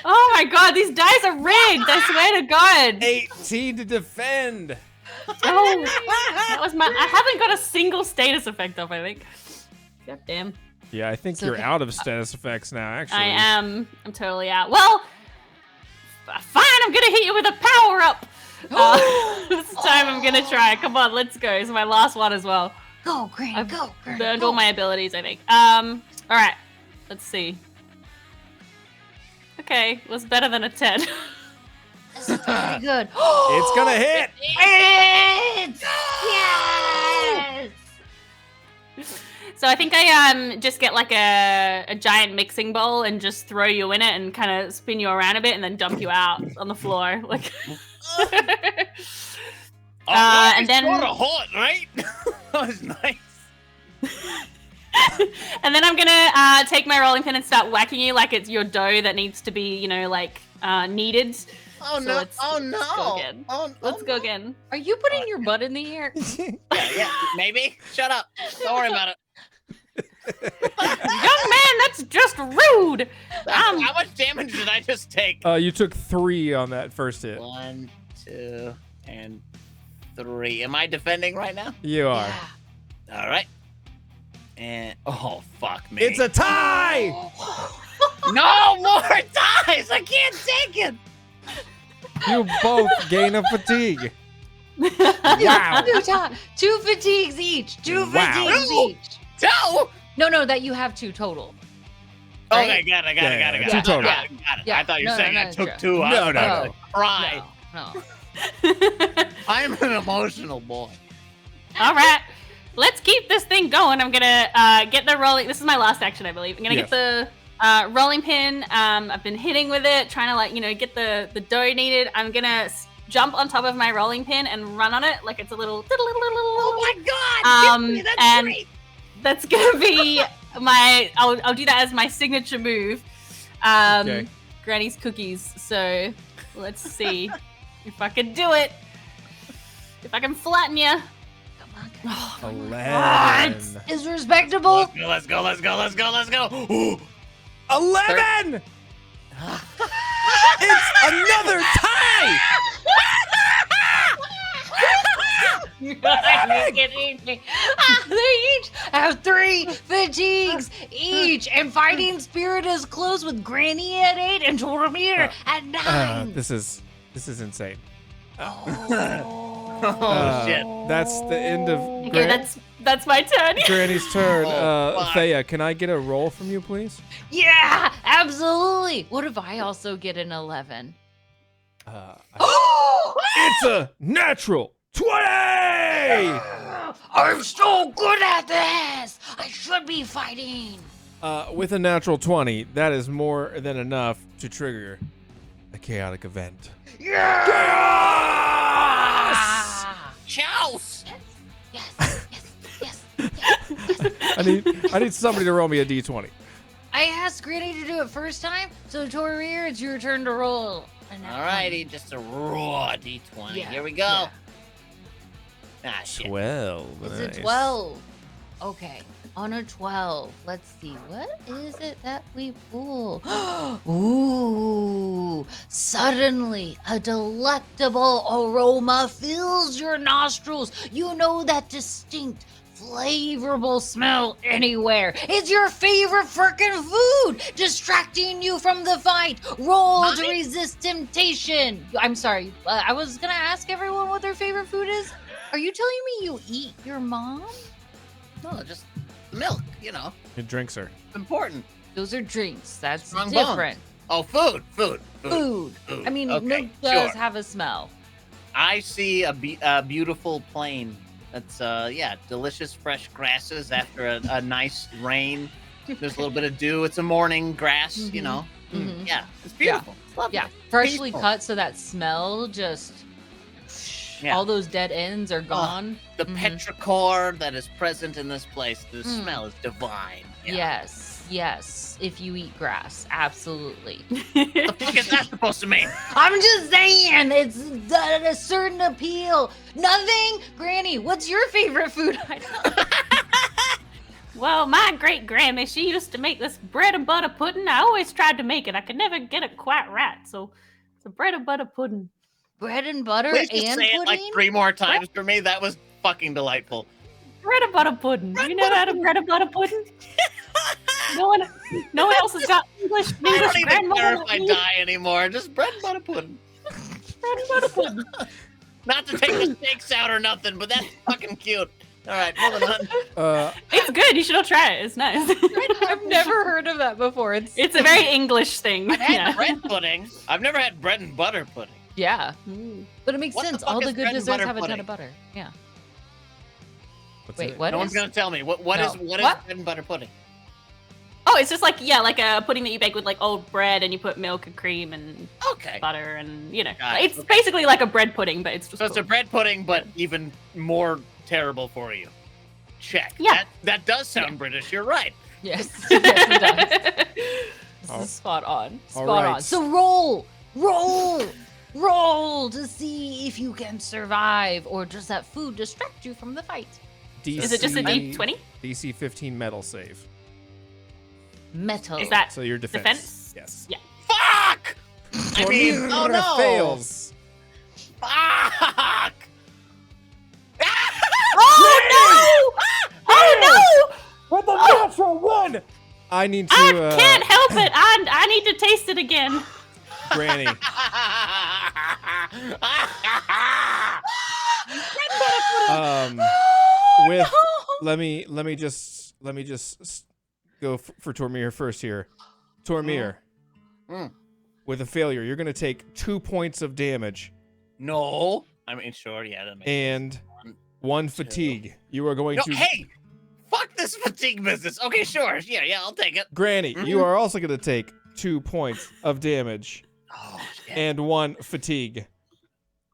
Oh my god, these dice are rigged. I swear to God. 18 to defend. Oh, that was my. I haven't got a single status effect up. I think. God damn. Yeah, I think you're out of status effects now, actually. I am. I'm totally out. Well, fine. I'm gonna hit you with a power up. This time I'm gonna try. Come on, let's go. It's my last one as well. Go, Granny. I've Go, Granny. burned go. all my abilities, I think. All right. Let's see. Okay, was better than a 10. This is pretty good. It's gonna hit. It's yes. So I think I just get like a giant mixing bowl and just throw you in it and kind of spin you around a bit and then dump you out on the floor. Like. And then sort of hot, right? That was nice. and then I'm gonna take my rolling pin and start whacking you like it's your dough that needs to be, like kneaded. Oh, So no. let's go again. Let's go again. Are you putting your butt in the air? Yeah, maybe. Shut up. Don't worry about it. Young man, that's just rude. How much damage did I just take? You took 3 on that first hit. 1, 2, and 3. Am I defending right now? You are. All right. And oh fuck me! It's a tie. No more ties! I can't take it! You both gain a fatigue. Wow. Two fatigues each. Two Wow. fatigues each. Two? No, that you have 2 total. Okay, Right? got it. Yeah, Got it. total. Got it. Yeah. I thought you were No, saying no, I no, took sure. 2. I No, was no, gonna no. cry. No. I'm an emotional boy. All right, let's keep this thing going. I'm gonna get the rolling. This is my last action, I believe. I'm gonna get the rolling pin. I've been hitting with it, trying to get the dough needed. I'm gonna jump on top of my rolling pin and run on it like it's a little. Oh my god! Tiffany, that's and great. that's gonna be my. I'll do that as my signature move. Okay. Granny's cookies. So let's see if I can do it. If I can flatten you. Come on. 11. Is respectable. Let's go. Ooh. 11. It's another tie. They each have 3 fatigues each, and fighting spirit is close with Granny at 8 and Tormiir at 9. This is insane. Oh shit! That's the end of Okay, that's my turn. Granny's turn. Oh, fuck. Thea, can I get a roll from you, please? Yeah, absolutely. What if I also get an 11? It's a natural 20. I'm so good at this. I should be fighting. With a natural 20, that is more than enough to trigger a chaotic event. Yes! Chouse! Yes. I need somebody to roll me a d20. I asked Granny to do it first time, so Tormiir, it's your turn to roll. Alrighty, just a raw d20. Yeah, Here we go. yeah. Ah, shit. 12. It's Nice. a 12. Okay, on a 12. Let's see, what is it that we pull? Ooh, suddenly a delectable aroma fills your nostrils. You know that distinct, flavorful smell anywhere. It's your favorite frickin' food, distracting you from the fight. Roll to resist temptation. I'm sorry, I was gonna ask everyone what their favorite food is. Are you telling me you eat your mom? No, just milk, It drinks her. It's important. Those are drinks. That's Strong different. Oh, food. Food. I mean, Okay, milk does sure. have a smell. I see a beautiful plain. That's delicious fresh grasses after a nice rain. There's a little bit of dew. It's a morning grass, Mhm. Yeah, it's beautiful. It's lovely. Yeah, freshly Peaceful. cut, so that smell just Yeah. all those dead ends are gone. The Mhm. petrichor that is present in this place, the Mm. smell is divine. Yes. If you eat grass, absolutely. What the fuck is that supposed to mean? I'm just saying, it's a certain appeal. Nothing, Granny. What's your favorite food item? Well, my great Grammy, she used to make this bread and butter pudding. I always tried to make it. I could never get it quite right. So it's a bread and butter pudding. Bread and butter Please just and say it like pudding. 3 more times for me. That was fucking delightful. Bread and butter pudding. Do you know how to bread and butter pudding? No one else has got English I don't even grandmother care if like I me. die anymore. Just bread and butter pudding. Bread and butter pudding. Not to take the steaks out or nothing, but that's fucking cute. All right, moving on. It's good. You should all try it. It's nice. I've never heard of that before. It's a very English thing. I've had Yeah. bread pudding. I've never had bread and butter pudding. Yeah, but it makes What the sense. fuck All is the good bread and desserts butter have a ton pudding? of butter. Yeah. what's Wait, it? what No is? one's gonna tell me. What No. is bread and butter pudding? Oh, it's just like a pudding that you bake with like old bread, and you put milk and cream and Okay. butter, and Got it, it's okay. basically like a bread pudding, but it's just. So it's a cool. bread pudding, but even more terrible for you. Check. Yeah. That does sound British. You're right. Yes, yes, it does. This Oh. is spot on. All Spot right. on. So roll to see if you can survive, or does that food distract you from the fight? DC, Is it just a D20? DC 15 metal save. Metal. Is that So your defense. defense? Yes. Yeah. Fuck! I mean, Tormiir oh no! fails. Fuck! Oh no! Oh no! What the on! I need to. I can't help it. I need to taste it again. Granny. With let me just go for Tormiir first here. Tormiir, with a failure, you're gonna take 2 points of damage. No. I mean, sure, yeah, that makes sense. And 1 fatigue. You are going to. Hey, fuck this fatigue business. Okay, sure, yeah, I'll take it. Granny, you are also gonna take 2 points of damage Oh, shit. and 1 fatigue.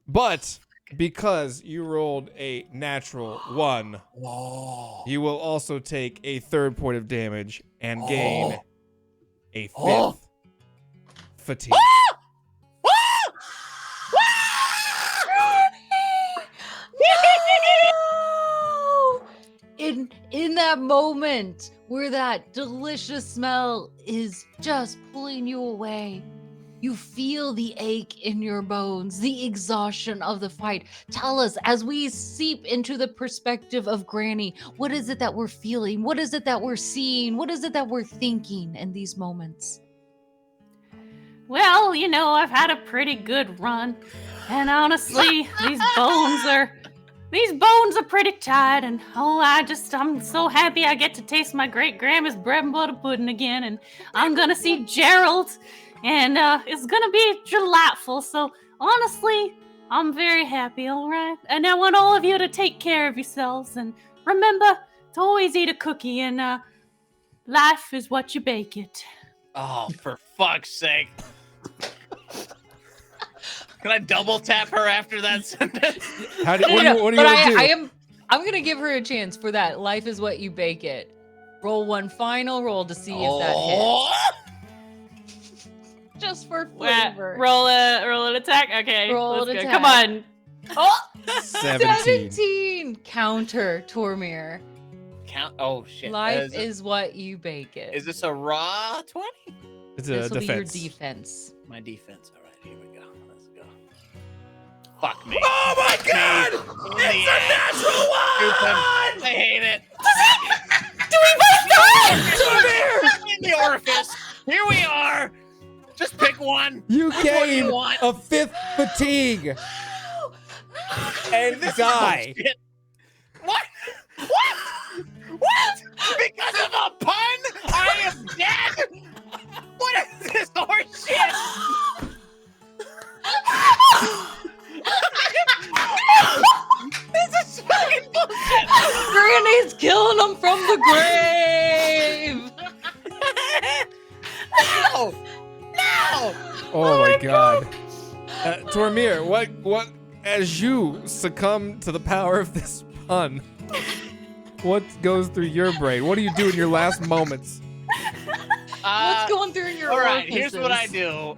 But because you rolled a natural 1, Whoa. you will also take a 3rd point of damage and gain a 5th Oh. fatigue. In that moment where that delicious smell is just pulling you away, you feel the ache in your bones, the exhaustion of the fight. Tell us, as we seep into the perspective of Granny, what is it that we're feeling? What is it that we're seeing? What is it that we're thinking in these moments? Well, I've had a pretty good run. And honestly, these bones are pretty tight, and I'm so happy I get to taste my great grandma's bread and butter pudding again, and I'm gonna see Gerald, and it's gonna be delightful. So honestly, I'm very happy, all right? And I want all of you to take care of yourselves, and remember to always eat a cookie, and life is what you bake it. Oh, for fuck's sake. Can I double tap her after that sentence? What do you want to do? I'm gonna give her a chance for that. Life is what you bake it. Roll one final roll to see if that hits. Just for flavor. Roll an attack. Okay, Roll an let's go. attack. Come on. Oh, 17. 17. Counter, Tormiir. Count. Oh shit. Life is what you bake it. Is this a raw 20? It's This a will be your defense. defense. My defense. All right, here we go. Let's go. Fuck me. Oh my god! It's a natural one! I hate it. In the orifice. Here we are. Just pick one. You Which one do gain you want? a 5th fatigue and This is die. bullshit. What? What? Because of a pun? I am dead? What is this horse shit? This is fucking bullshit. Granny's killing them from the grave. No! No! Oh my god. Tormiir, what as you succumb to the power of this pun, what goes through your brain? What do you do in your last moments? What's going through your All right, here's what I orifices? do.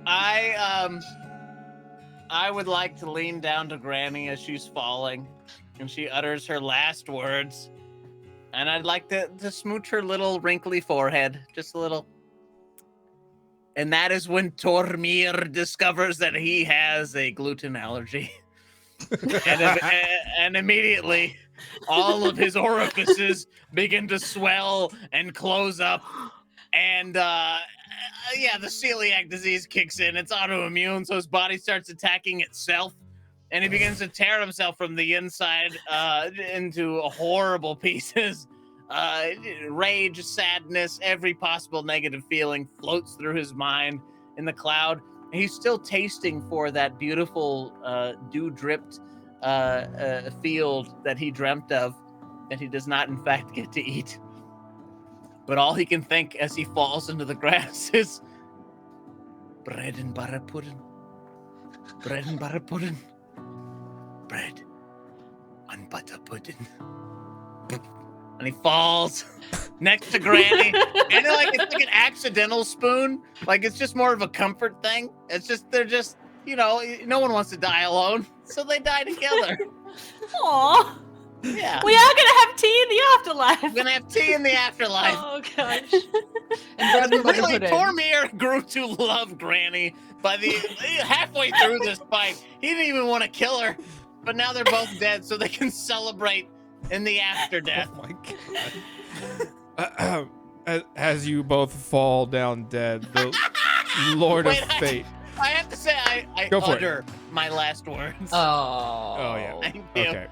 I would like to lean down to Granny as she's falling, and she utters her last words. And I'd like to smooch her little wrinkly forehead, just a little. And that is when Tormiir discovers that he has a gluten allergy. and immediately, all of his orifices begin to swell and close up. And yeah, the celiac disease kicks in. It's autoimmune, so his body starts attacking itself. And he begins to tear himself from the inside into horrible pieces. Rage, sadness, every possible negative feeling floats through his mind in the cloud. And he's still tasting for that beautiful dew-dripped field that he dreamt of, that he does not, in fact, get to eat. But all he can think as he falls into the grass is bread and butter pudding. Bread and butter pudding. Bread and butter pudding. And he falls next to Granny. And it's like an accidental spoon. Like, it's just more of a comfort thing. It's just, they're just, no one wants to die alone. So they die together. Aw. Yeah. We are gonna have tea in the afterlife. We're gonna have tea in the afterlife. Oh gosh. And bread and butter Really, pudding. Tormiir grew to love Granny by the halfway through this fight. He didn't even want to kill her, but now they're both dead, so they can celebrate in the after death. Oh my god. as you both fall down dead, the Lord of Fate. I have to say, I Go for it. utter my last words. Oh yeah. Thank you. Okay.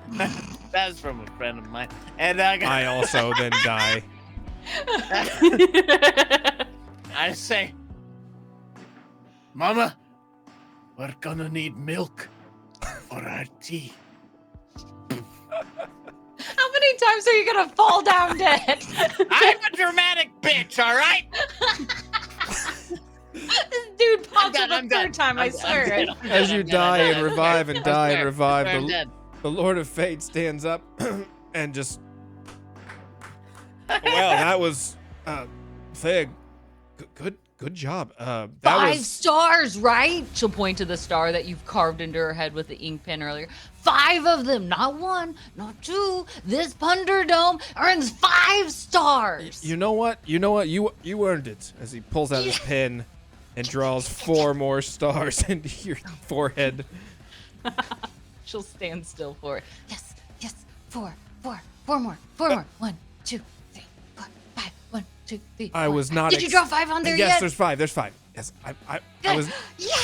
That's from a friend of mine. And I also then die. I say, Mama, we're gonna need milk for our tea. How many times are you gonna fall down dead? I'm a dramatic bitch, all right? This dude popped up I'm a done. third time, I swear. I'm dead. As you die and revive and die and revive, I'm dead. the Lord of Fate stands up and just. Well, that was, Fig. Good job. That 5 was. stars, right? She'll point to the star that you've carved into her head with the ink pen earlier. 5 of them, not 1, not 2. This Punderdome earns 5 stars. You know what? You earned it. As he pulls out his pen and draws 4 more stars into your forehead. She'll stand still for it. Yes, 4 more. 1, 2, 3, 4, 5. 1, 2, 3. I was not. Did you draw 5 on there yes, yet? there's 5. There's 5. Yes, I was. Yeah!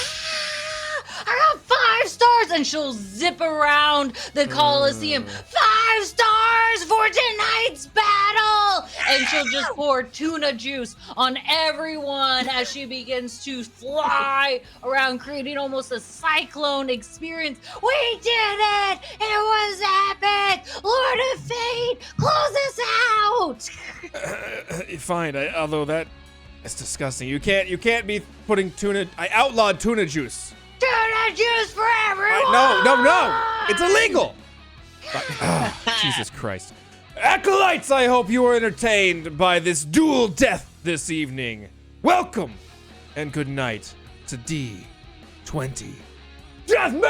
I got 5 stars! And she'll zip around the Coliseum. 5 stars for tonight's battle! And she'll just pour tuna juice on everyone as she begins to fly around, creating almost a cyclone experience. We did it! It was epic! Lord of Fate, close us out! Fine. Although that's disgusting. You can't be putting tuna. I outlawed tuna juice. Tuna juice for everyone! No! It's illegal! Jesus Christ. Acolytes, I hope you were entertained by this dual death this evening. Welcome and good night to D20 Deathmatch!